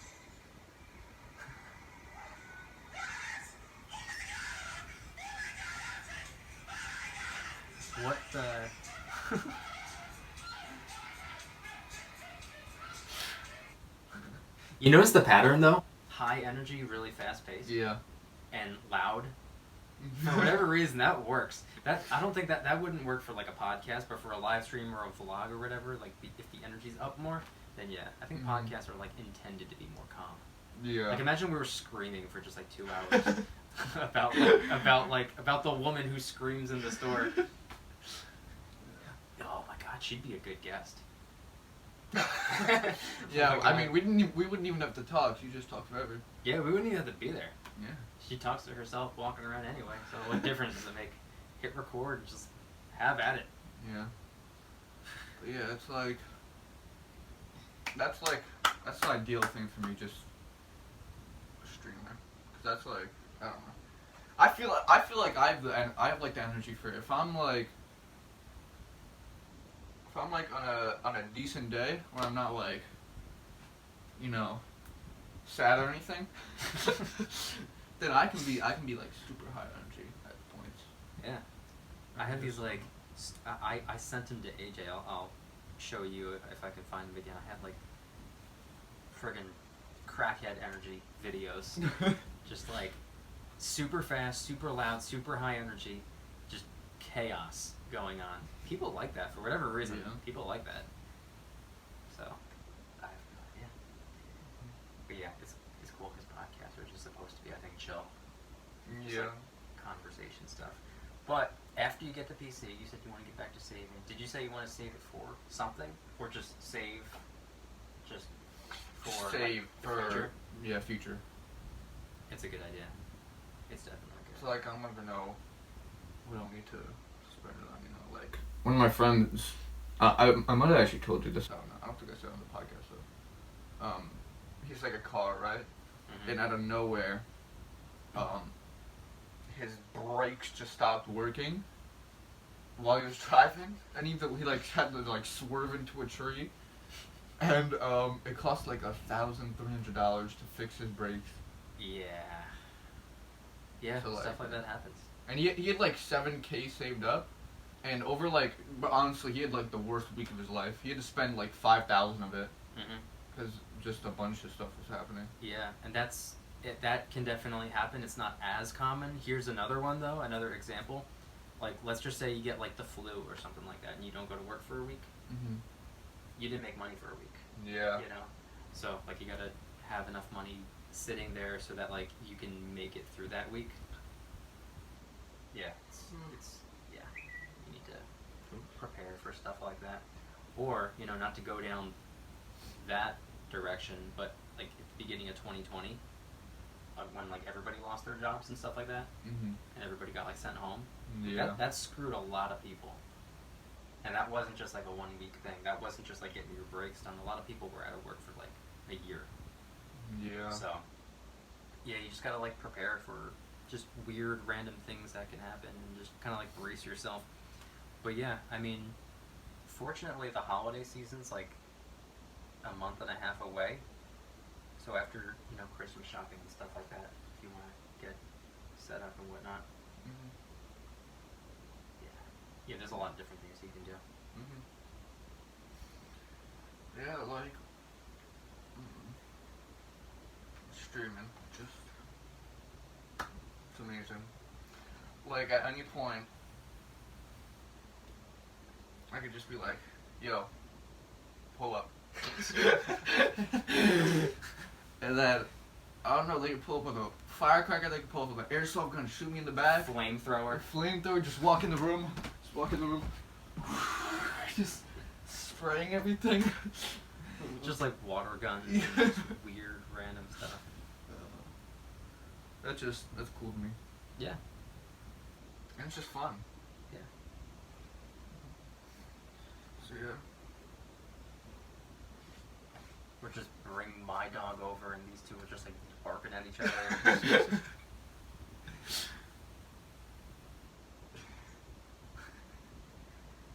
What the? You notice the pattern though? High energy, really fast paced. Yeah. And loud. For whatever reason, that works. I don't think that wouldn't work for like a podcast, but for a live stream or a vlog or whatever, like if the energy's up more, then yeah, I think podcasts are like intended to be more calm. Yeah. Like imagine we were screaming for just like 2 hours about the woman who screams in the store. Oh my god, she'd be a good guest. Yeah, Oh my I God. mean, we wouldn't even have to talk. You just talk forever. Yeah, we wouldn't even have to be there. Yeah. She talks to herself walking around anyway, so what difference does it make? Hit record, just have at it. Yeah. But yeah, it's like that's the ideal thing for me, just a streamer, cause that's like I don't know. I feel like I have like the energy for it. If I'm like on a decent day when I'm not like, you know, sad or anything, then I can be like super high energy at points. Yeah. I have these like, I sent them to AJ. I'll show you if I can find them again. I have like friggin' crackhead energy videos. Just like super fast, super loud, super high energy, just chaos going on. People like that for whatever reason. Yeah. People like that. So, I have no idea. But yeah, it's cool because podcasts are just supposed to be, I think, chill. Just Yeah. like conversation stuff. But after you get the PC, you said you want to get back to saving. Did you say you want to save it for something, or just save, just for Save like, the for future? yeah future. It's a good idea. It's definitely good. It's like I'll never know. We don't need to spend it on, you know, like one of my friends. I might have actually told you this. I don't know. I don't think I said it on the podcast though. He's like a car, right? Mhm. And out of nowhere, his brakes just stopped working while he was driving, and he like had to like swerve into a tree, and it cost like $1,300 to fix his brakes. Yeah. Yeah, So, like, stuff like that happens. And he had like $7,000 saved up, and over like, but honestly, he had like the worst week of his life. He had to spend like $5,000 of it Mhm. because just a bunch of stuff was happening. Yeah, and that can definitely happen. It's not as common. Here's another one though, another example. Like, let's just say you get like the flu or something like that, and you don't go to work for a week. Mm-hmm. You didn't make money for a week. Yeah. You know, so like you gotta have enough money sitting there so that like you can make it through that week. Yeah, it's yeah. You need to prepare for stuff like that, or you know, not to go down that direction, but like at the beginning of 2020, when like everybody lost their jobs and stuff like that, Mm-hmm. and everybody got like sent home. Yeah. That screwed a lot of people. And that wasn't just like a 1 week thing. That wasn't just like getting your brakes done. A lot of people were out of work for like a year. Yeah. So, yeah, you just gotta like prepare for just weird random things that can happen and just kind of like brace yourself. But yeah, I mean, fortunately the holiday season's like a month and a half away. So after, Christmas shopping and stuff like that, if you want to get set up and whatnot, Mhm. yeah, there's a lot of different things you can do. Mhm. Yeah, like streaming, just it's amazing. Like at any point, I could just be like, "Yo, pull up," and then I don't know. They could pull up with a firecracker. They could pull up with an airsoft gun, shoot me in the back. Flamethrower. Flamethrower. Just walk in the room. Just walk in the room. Just spraying everything. Just like water guns. Yeah. Just weird random stuff. That's cool to me. Yeah. And it's just fun. Yeah. So yeah. Or just bring my dog over and these two are just like barking at each other.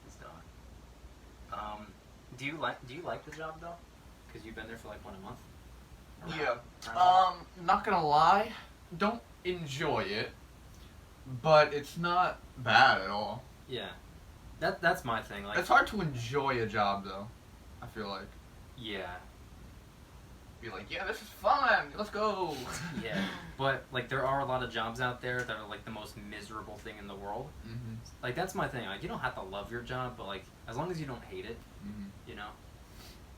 This dog. Do you like the job though? Because you've been there for like a month. Yeah. Not gonna lie, don't enjoy it, but it's not bad at all. Yeah. That's my thing. Like, It's hard to enjoy a job though. I feel like. yeah. Be like, yeah, this is fun. Let's go. Yeah. But like, there are a lot of jobs out there that are like the most miserable thing in the world. Mhm. Like, that's my thing. Like, you don't have to love your job, but like, as long as you don't hate it, Mhm.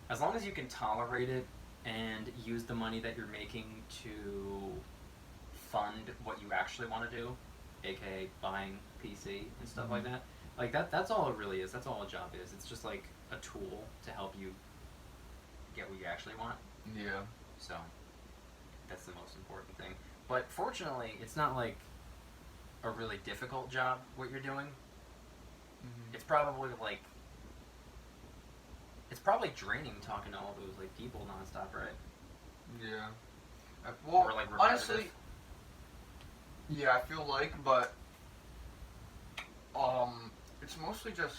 as long as you can tolerate it and use the money that you're making to fund what you actually want to do, aka buying PC and stuff like that. Like that's all it really is. That's all a job is. It's just like a tool to help you get what you actually want. Yeah. So that's the most important thing. But fortunately, it's not like a really difficult job what you're doing. Mhm. It's probably draining talking to all those like people nonstop, right? Yeah. Well, Or, like, repetitive. honestly, yeah, I feel like, but it's mostly just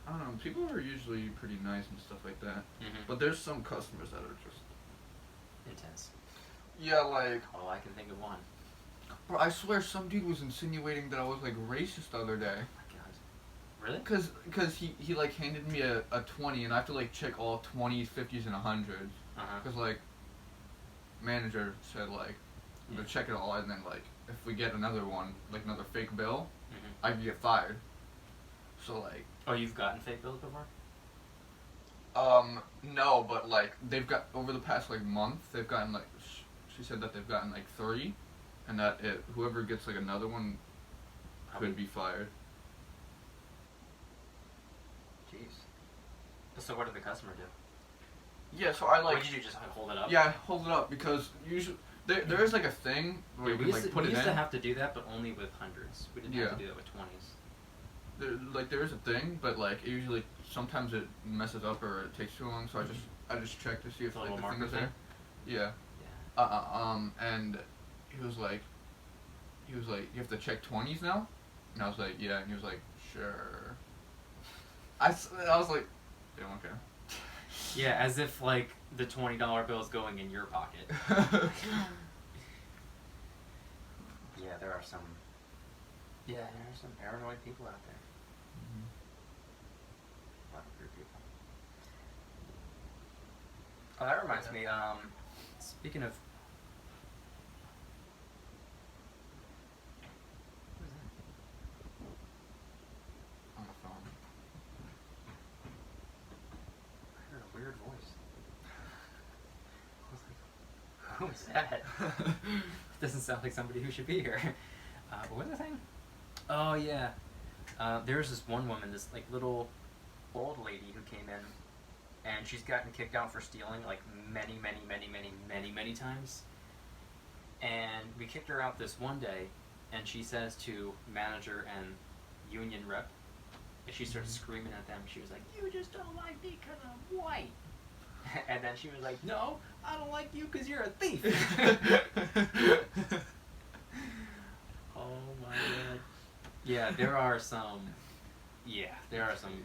I don't know. People are usually pretty nice and stuff like that, but there's some customers that are just Intense. yeah, like Oh, I can think of one. bro. I swear, some dude was insinuating that I was like racist the other day. Oh my god. Really? Cause he like handed me a 20 and I have to like check all 20s, 50s, and 100s. Cause like manager said like to check it all and then like if we get another one like another fake bill, I could get fired. So like. Oh, you've gotten fake bills before? No, but like they've got over the past like month they've gotten like she said that they've gotten like 3, and that whoever gets like another one could be fired. Jeez. So what did the customer do? Yeah, so I like. Or did you just hold it up? Yeah, hold it up because usually there is like a thing where Yeah, you can like put it in. We used to have to do that, but only with hundreds. We didn't have to do that with 20s. There is a thing, but like usually sometimes it messes up or it takes too long, so I just check to see if The like little the thing marker is there. Yeah. Yeah. And he was like, you have to check 20s now, and I was like, yeah, and he was like, sure. I was like, yeah, okay. Yeah, as if like the $20 bill is going in your pocket. Yeah, there are some. Yeah, there are some paranoid people out there. A lot of weird people. Oh, that reminds me. Speaking of. Who's that? On the phone. I heard a weird voice. I was like, who is that? Doesn't sound like somebody who should be here. What was I saying? Oh yeah. There's this one woman, this like little old lady who came in, and she's gotten kicked out for stealing like many times. And we kicked her out this one day, and she says to manager and union rep, and she started screaming at them. She was like, "You just don't like me because I'm white." And then she was like, no, I don't like you because you're a thief. Oh my god. Yeah, there are some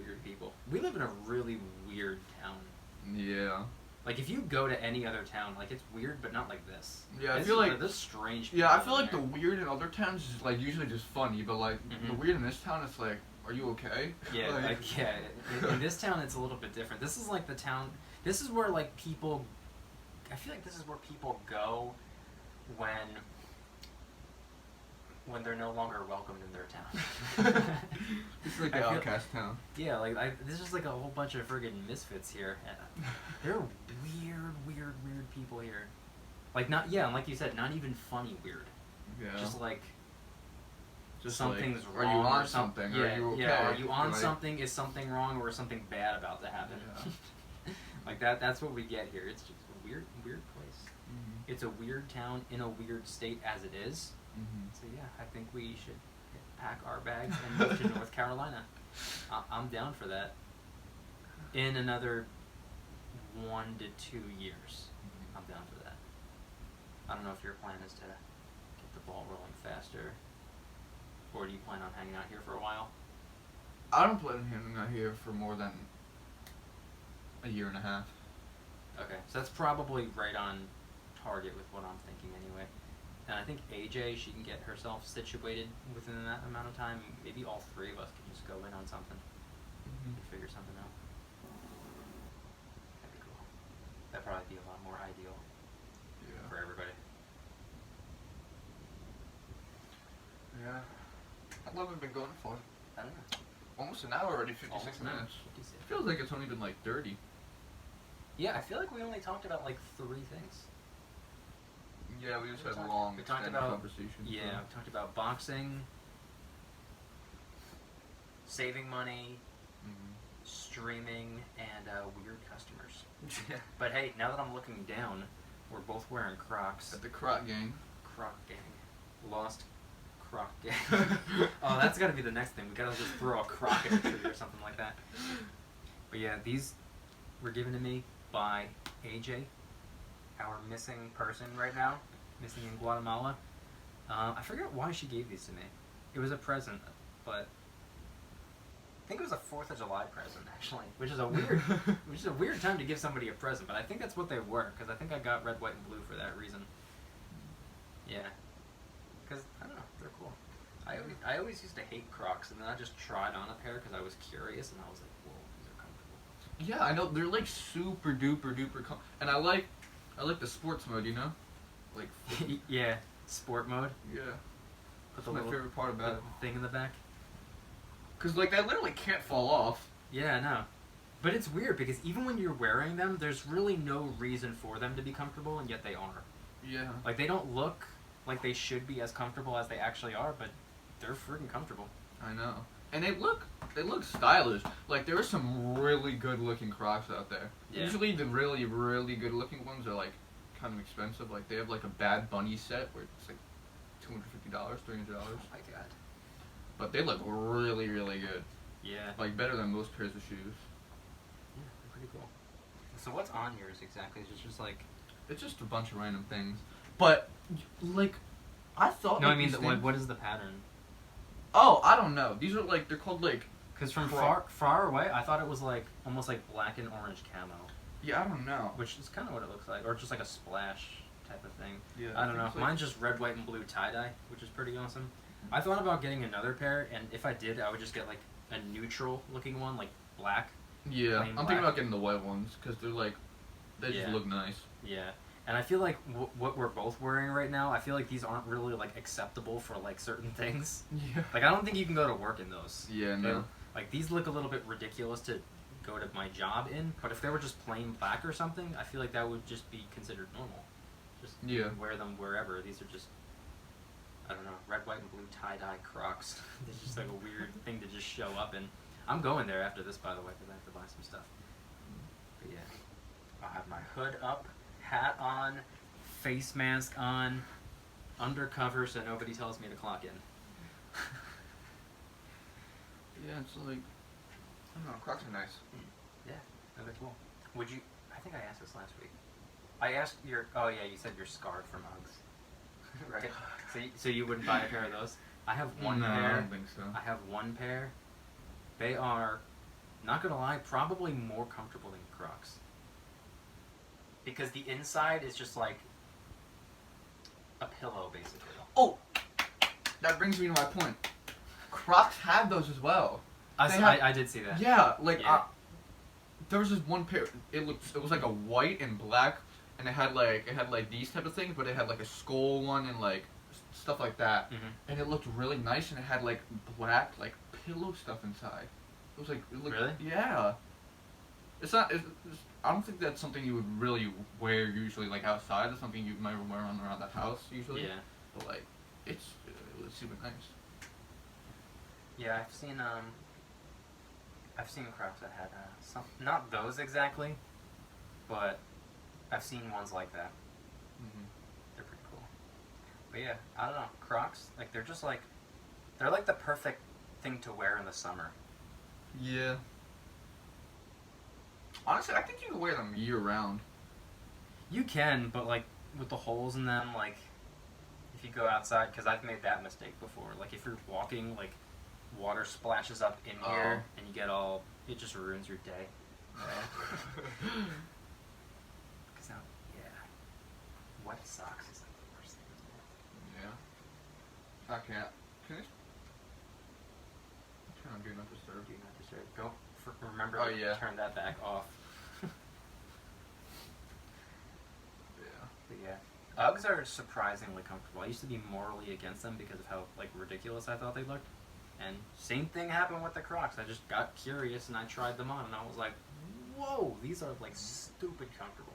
weird people. We live in a really weird town. Yeah. Like, if you go to any other town, like, it's weird, but not like this. Yeah, I This feel is- like- there's strange people Yeah, I feel in like the there. weird in other towns is like usually just funny, but like the Mhm. weird in this town, it's like, are you okay? Yeah, like, yeah. In this town, it's a little bit different. This is like the town. This is where like people. I feel like this is where people go when they're no longer welcomed in their town. It's like I the feel- outcast town. Yeah, like this is like a whole bunch of friggin' misfits here. And they're weird people here. Like not and like you said, not even funny weird. Yeah. Just like Just something's like, wrong. Are you on or some- something? Yeah, Are you okay? yeah. Are you on Like, something? Is something wrong, or is something bad about to happen? Yeah. Like that's what we get here. It's just a weird place. Mhm. It's a weird town in a weird state as it is. Mhm. So yeah, I think we should pack our bags and move to North Carolina. I'm down for that. In another 1 to 2 years, I'm down for that. I don't know if your plan is to get the ball rolling faster, or do you plan on hanging out here for a while? I don't plan on hanging out here for more than a year and a half. Okay, so that's probably right on target with what I'm thinking anyway. And I think AJ, she can get herself situated within that amount of time. Maybe all three of us can just go in on something and figure something out. That'd be cool. That'd probably be a lot more ideal for Yeah. everybody. Yeah. How long have we been going for? I don't know. Almost an hour already, 56 Almost an hour, minutes. 56. It feels like it's only been like 30. Yeah, I feel like we only talked about like 3 things. Yeah, we just We had talked- long, we talked extended about- conversations. Yeah, we talked about boxing, saving money, streaming, and weird customers. Yeah. But hey, now that I'm looking down, we're both wearing Crocs. At the Croc Gang. Croc gang. Lost Croc gang. Oh, that's gotta be the next thing. We gotta just throw a croc at a tree or something like that. But yeah, these were given to me by AJ, our missing person right now, missing in Guatemala. I forget why she gave these to me. It was a present, but I think it was a 4th of July present actually, which is a weird time to give somebody a present. But I think that's what they were, because I think I got red, white, and blue for that reason. Yeah, because I don't know, they're cool. I always used to hate Crocs, and then I just tried on a pair because I was curious, and I was like, whoa, these are comfortable. Yeah, I know, they're like super duper and I like the sports mode, you know? Like, Yeah, sport mode. yeah. Put That's my favorite part about it. thing in the back. Cause like, that literally can't fall off. Yeah, I know. But it's weird because even when you're wearing them, there's really no reason for them to be comfortable, and yet they are. Yeah. Like, they don't look like they should be as comfortable as they actually are, but they're freaking comfortable. I know. And they look stylish. Like, there are some really good looking Crocs out there. Yeah. Usually the really good looking ones are like kind of expensive. Like, they have like a Bad Bunny set where it's like $250, $300. Oh my god. But they look really good. Yeah. Like, better than most pairs of shoes. Yeah, they're pretty cool. So what's on yours exactly? Is it just like... It's just a bunch of random things. But, like, I thought... No, like, I mean, these what things- is the pattern? Oh, I don't know. These are like, they're called like... Because from Cro- far away, I thought it was like almost like black and orange camo, Yeah, I don't know. which is kind of what it looks like, or just like a splash type of thing. Yeah, I don't know. it's like- Mine's just red, white, and blue tie dye, which is pretty awesome. I thought about getting another pair, and if I did, I would just get like a neutral looking one, like black. Yeah, plain I'm black. thinking about getting the white ones because they're like, they just Yeah. look nice. Yeah. And I feel like what we're both wearing right now, I feel like these aren't really like acceptable for like certain things. Yeah. Like I don't think you can go to work in those. Yeah, no. Like these look a little bit ridiculous to go to my job in, but if they were just plain black or something, I feel like that would just be considered normal. Just Yeah. wear them wherever. These are just, I don't know, red, white, and blue tie-dye Crocs. It's just like a weird thing to just show up in. I'm going there after this, by the way, because I have to buy some stuff. But yeah, I'll have my hood up, hat on, face mask on, undercover so nobody tells me to clock in. Yeah, it's like, I don't know, Crocs are nice. Yeah, they're cool. Would you? I think I asked this last week. I asked your. Oh yeah, you said you're scarred from Uggs, right? So you wouldn't buy a pair of those? I have one No, pair. I don't think so. I have one pair. They are, not gonna lie, probably more comfortable than Crocs. Because the inside is just like a pillow, basically. Oh, that brings me to my point. Crocs have those as well. I did see that. Yeah, like Yeah. there was this one pair. It was like a white and black, and it had like these type of things, but it had like a skull one and like stuff like that, and it looked really nice, and it had like black like pillow stuff inside. It was like it looked, Really? Yeah. It's not. I don't think that's something you would really wear usually like outside. It's something you might wear around the house usually. Yeah. But like, it was super nice. Yeah, I've seen Crocs that had some, not those exactly, but I've seen ones like that. They're pretty cool. But yeah, I don't know, Crocs, like they're like the perfect thing to wear in the summer. Yeah. Honestly, I think you can wear them year round. You can, but like with the holes in them, like if you go outside, because I've made that mistake before. Like if you're walking, like water splashes up in here, and you get all, it just ruins your day. Cause now, wet socks is like the worst thing in the world. Yeah. I can't. Can you turn on Do Not Disturb? Do not disturb. Go. Remember Oh, to yeah. turn that back off. Yeah. But yeah, Uggs are surprisingly comfortable. I used to be morally against them because of how like ridiculous I thought they looked. And same thing happened with the Crocs. I just got curious and I tried them on, and I was like, "Whoa, these are like stupid comfortable."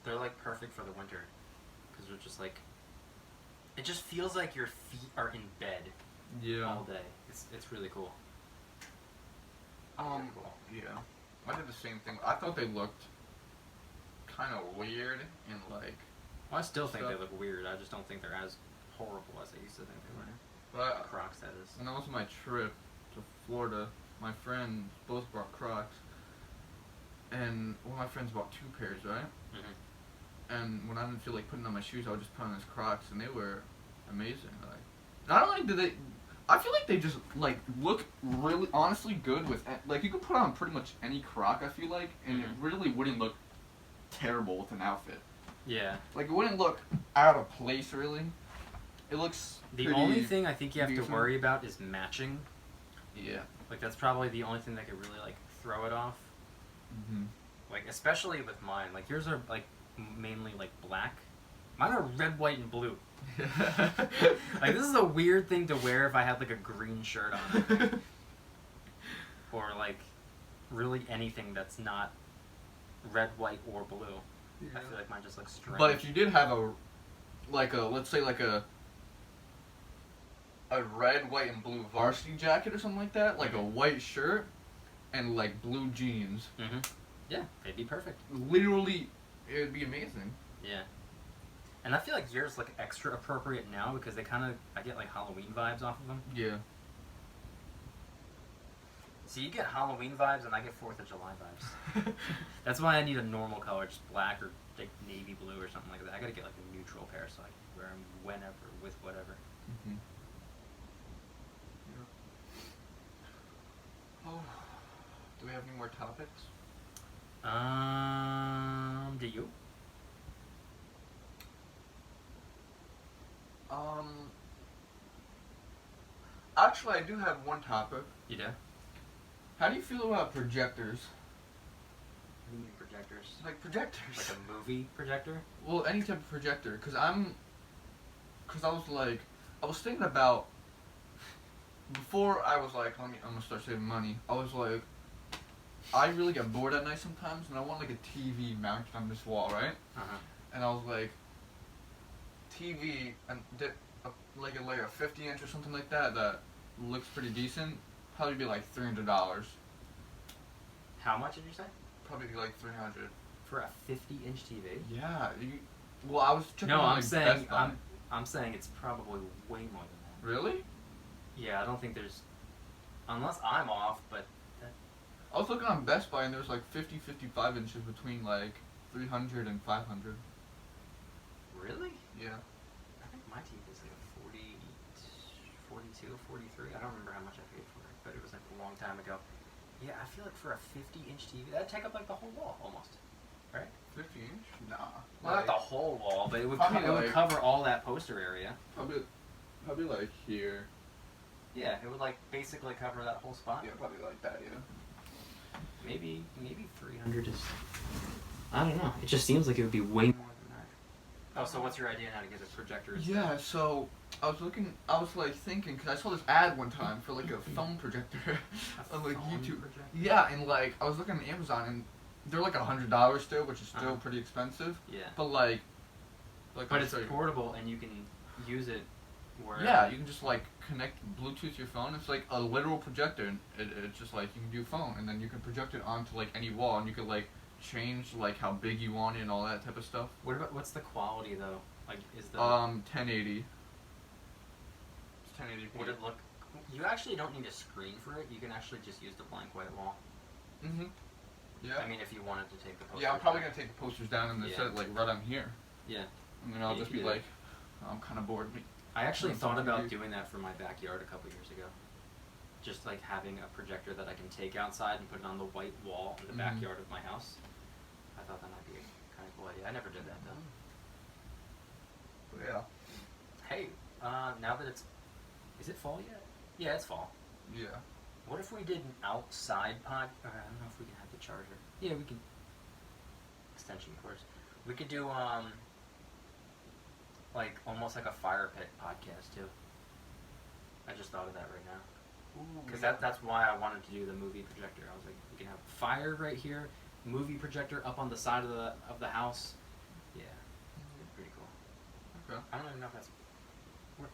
They're like perfect for the winter because they're just like, it just feels like your feet are in bed all day. It's really cool. Really cool. Yeah. I did the same thing. I thought they looked kind of weird and like. Well, I still think stuff. they look weird. I just don't think they're as horrible as I used to think they were. But Crocs, that is. when that was my trip to Florida, my friends both brought Crocs, and one of my friends bought 2 pairs, right? And when I didn't feel like putting on my shoes, I would just put on his Crocs, and they were amazing. Like, not only did they, I feel like they just like look really, honestly good with like you could put on pretty much any Croc. I feel like, and it really wouldn't look terrible with an outfit. Yeah. Like it wouldn't look out of place really. It looks. The only thing I think you have to worry about is matching. Yeah. Like that's probably the only thing that could really like throw it off. Like especially with mine. Like yours are like mainly like black. Mine are red, white, and blue. Like this is a weird thing to wear if I had like a green shirt on. Or like really anything that's not red, white, or blue. I feel like mine just looks strange. But if you did have let's say like a red, white, and blue varsity jacket or something like that, like a white shirt and like blue jeans. Yeah, they'd be perfect. Literally, it would be amazing. Yeah. And I feel like yours look extra appropriate now because they kind of, I get like Halloween vibes off of them. Yeah. So you get Halloween vibes and I get 4th of July vibes. That's why I need a normal color, just black or like navy blue or something like that. I gotta get like a neutral pair so I can wear them whenever, with whatever. Oh, do we have any more topics? Do you? Actually, I do have one topic. You do? How do you feel about projectors? What do you mean projectors? Like projectors. Like a movie projector? Well, any type of projector, cause I was thinking about, before I was like, I'm gonna start saving money. I was like, I really get bored at night sometimes, and I want like a TV mounted on this wall, right? And I was like, TV and like a 50-inch or something like that that looks pretty decent. Probably be like $300. How much did you say? Probably like 300. For a 50-inch TV? Yeah. Well, I was checking. No, on, I'm like, saying Best Buy. I'm saying it's probably way more than that. Really? Yeah, I don't think there's, unless I'm off, but that, I was looking on Best Buy and there's like 50, 55 inches between like 300 and 500. Really? Yeah. I think my TV is like a 42, 43. I don't remember how much I paid for it, but it was like a long time ago. Yeah, I feel like for a 50-inch TV, that'd take up like the whole wall almost, right? 50 inch? Nah. Well, not the whole wall, but it would, Probably it would like- cover all that poster area. Probably like here. Yeah, it would like basically cover that whole spot. Yeah, probably like that, yeah. Maybe 300 is. I don't know. It just seems like it would be way more than that. Oh, so what's your idea on how to get a projector? Yeah, so I was like thinking, because I saw this ad one time for like a phone projector on like phone YouTube. projector? Yeah, and like I was looking on Amazon and they're like $100 still, which is still Uh-huh. pretty expensive. Yeah. But like But I'll it's show you. portable and you can use it where. Yeah, you can just like connect Bluetooth your phone. It's like a literal projector, and it's just like you can do phone, and then you can project it onto like any wall, and you can like change like how big you want it and all that type of stuff. What's the quality though? Like, is the 1080. It's 1080p. would it look? You actually don't need a screen for it. You can actually just use the blank white wall. Mhm. Yeah. I mean, if you wanted to take the posters Yeah, I'm probably down. gonna take the posters down and then Yeah. set it like right on here, Yeah. and then I'll Yeah, just you be can do like, I'm kind of bored. I actually That's thought something about to do. doing that for my backyard a couple years ago. Just like having a projector that I can take outside and put it on the white wall in the Mhm. backyard of my house. I thought that might be a kind of cool idea. I never did that though. But yeah. Hey, now that is it fall yet? Yeah, it's fall. Yeah. What if we did an outside pod? I don't know if we can have the charger. Yeah, we can. Extension cords. We could do like almost like a fire pit podcast too. I just thought of that right now. Because that's why I wanted to do the movie projector. I was like, we can have fire right here, movie projector up on the side of the house. Yeah, it's pretty cool. Okay. I don't even know if that's.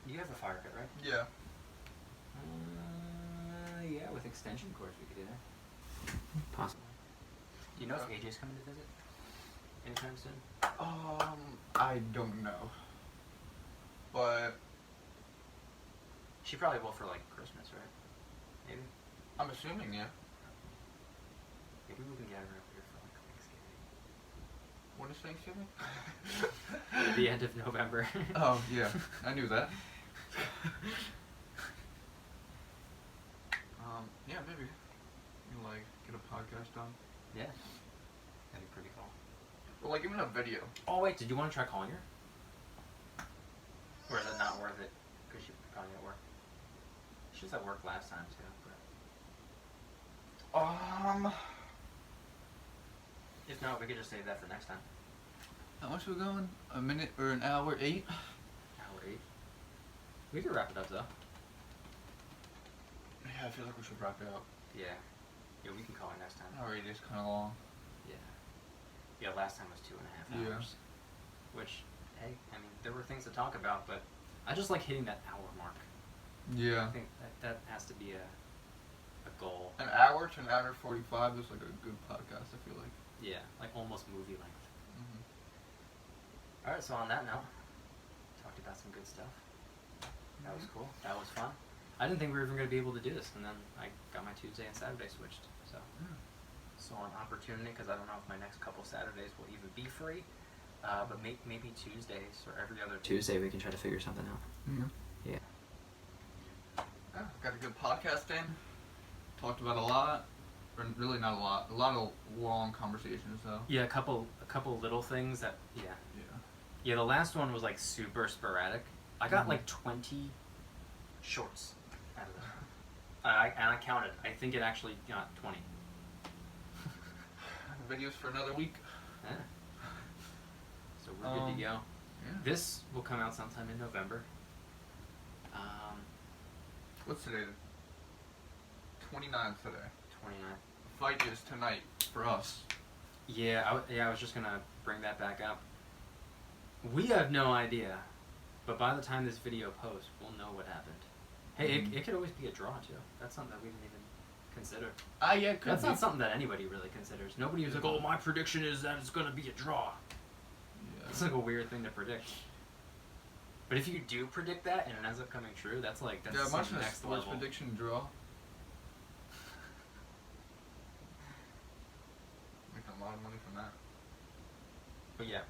You have a fire pit, right? Yeah. Yeah, with extension cords we could do that. Possibly. Do you know if AJ's coming to visit anytime soon? I don't know, but She probably will for like Christmas, right? Maybe. I'm assuming, yeah. Maybe we can get her up here for like Thanksgiving. When is Thanksgiving? At the end of November. Oh, yeah. I knew that. Yeah, maybe. You can, like, get a podcast done. Yeah. That'd be pretty cool. Or, like, even a video. Oh wait, did you want to try calling her? Or is it not worth it? Because she's probably at work. She was at work last time too. But if not, we could just save that for next time. how much we going? A minute or an hour 8? Hour 8. We could wrap it up though. Yeah, I feel like we should wrap it up. Yeah. Yeah, we can call her next time. Hour 8 is kind of long. Yeah. Yeah, last time was 2.5 Yeah. hours. Which, hey, I mean, there were things to talk about, but I just like hitting that hour mark. Yeah. I think that has to be a goal. An hour to an hour and 45 is like a good podcast, I feel like. Yeah, like almost movie length. Mm-hmm. Alright, so on that note, talked about some good stuff. That was cool. That was fun. I didn't think we were even going to be able to do this, and then I got my Tuesday and Saturday switched. So, saw an opportunity because I don't know if my next couple Saturdays will even be free. But maybe Tuesdays or every other Tuesday we can try to figure something out. Yeah. Yeah. Yeah, got a good podcast in. Talked about a lot. Or really not a lot. A lot of long conversations though. Yeah, a couple little things that Yeah. Yeah, the last one was like super sporadic. I got like 20 shorts out of that. And I counted. I think it actually got 20. Videos for another week. Yeah. So we're good to go. Yeah. This will come out sometime in November. What's today? 29th today. 29. Fight is tonight for us. Yeah, I was just gonna bring that back up. We have no idea, but by the time this video posts, we'll know what happened. Hey, it could always be a draw too. That's something that we didn't even consider. Yeah, could That's be. not something that anybody really considers. Nobody was like, "Oh, my prediction is that it's gonna be a draw." Yeah. It's like a weird thing to predict. But if you do predict that and it ends up coming true, that's Yeah, some imagine a next sports level. prediction draw. than that. But yeah.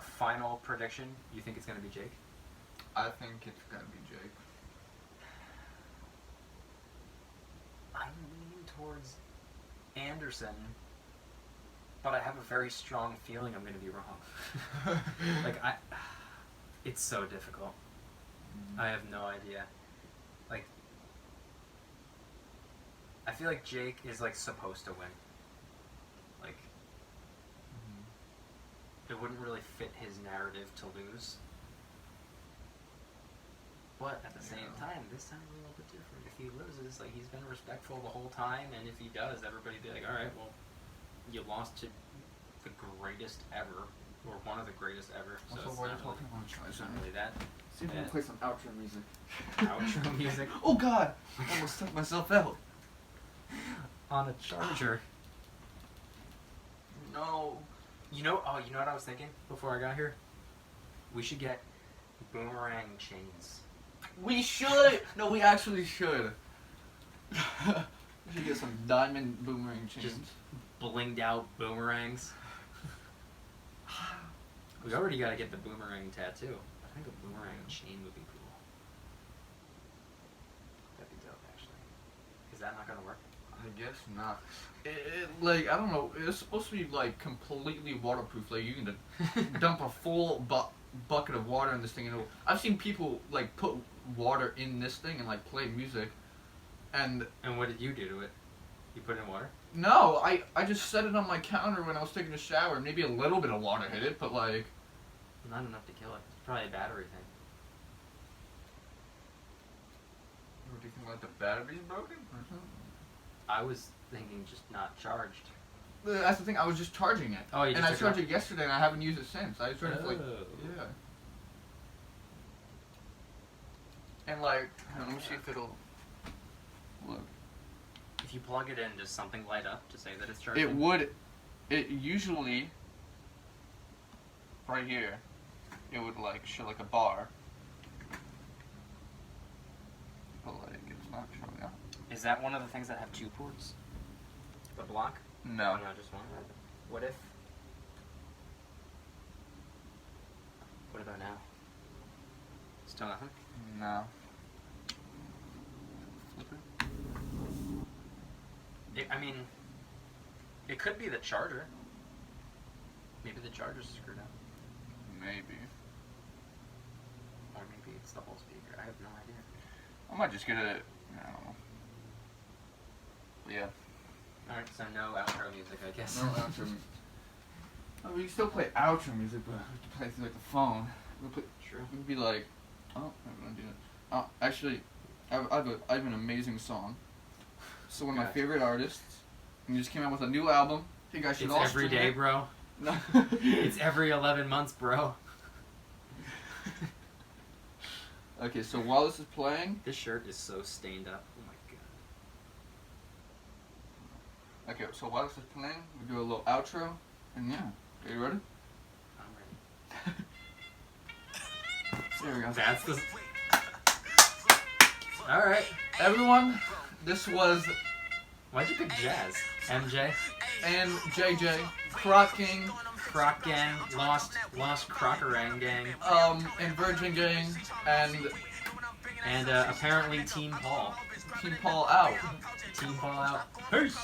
Final prediction. You think it's gonna be Jake? I think it's gonna be Jake. I'm leaning towards Anderson, but I have a very strong feeling I'm gonna be wrong. It's so difficult. I have no idea. Like, I feel like Jake is like supposed to win. Like, it wouldn't really fit his narrative to lose. But at the same time, this time a little bit different. If he loses, like, he's been respectful the whole time, and if he does, everybody be like, all right, well, you lost to the greatest ever, or one of the greatest ever. So Also, it's while not you're talking about it's not really that. see if we Yeah. can play some outro music. Outro music Oh God! I almost took myself out. on a charger. No. You know what I was thinking before I got here? We should get Boomerang chains. We should. No, we actually should. We should get some diamond boomerang chains. Just blinged out boomerangs. We already gotta get the boomerang tattoo. I think a boomerang chain would be cool. That'd be dope, actually. Is that not gonna work? I guess not. Like, I don't know. It's supposed to be like completely waterproof. Like you can dump a full bucket of water in this thing, and I've seen people like put water in this thing and like play music. And what did you do to it? You put it in water? no, I just set it on my counter when I was taking a shower. Maybe a little bit of water hit it, but like Not enough to kill it. It's probably a battery thing. what do you think? Like the battery's broken? I was thinking just not charged. That's the thing. I was just charging it. Oh, you and just I took charged it it yesterday, and I haven't used it since. I charged it for like Oh. yeah. And like, let me see if it'll look. If you plug it in, does something light up to say that it's charging? It would. It usually right here. It would like show like a bar. But like it's not showing up. Is that one of the things that have two ports? The block? No. Oh, no, just one. What if? What about now? Still nothing? No. I mean, it could be the charger. Maybe the charger's screwed up. Maybe. Or maybe it's the whole speaker. I have no idea. I might just get it. I don't know. But yeah. Alright, so no outro music, I guess. No outro music. Oh, we can still play outro music, but we have to play through like the phone. We'll put. True. We'd be like, oh, I'm gonna do it. Oh, actually, I have an amazing song. So one of my Gotcha. favorite artists, and he just came out with a new album. I think I should It's all every stream day, it. bro. No. It's every 11 months, bro. Okay, so while this is playing, This shirt is so stained up. Oh my god. okay, so while this is playing, we do a little outro, and yeah, are you ready? I'm ready. There we go. That's the. Alright. Everyone, this was Why'd you pick jazz? MJ? and JJ, Croc King, Croc Gang, Lost Crockerang Gang, and Virgin Gang, and and apparently Team Paul. Team Paul out. Team Paul out. Peace!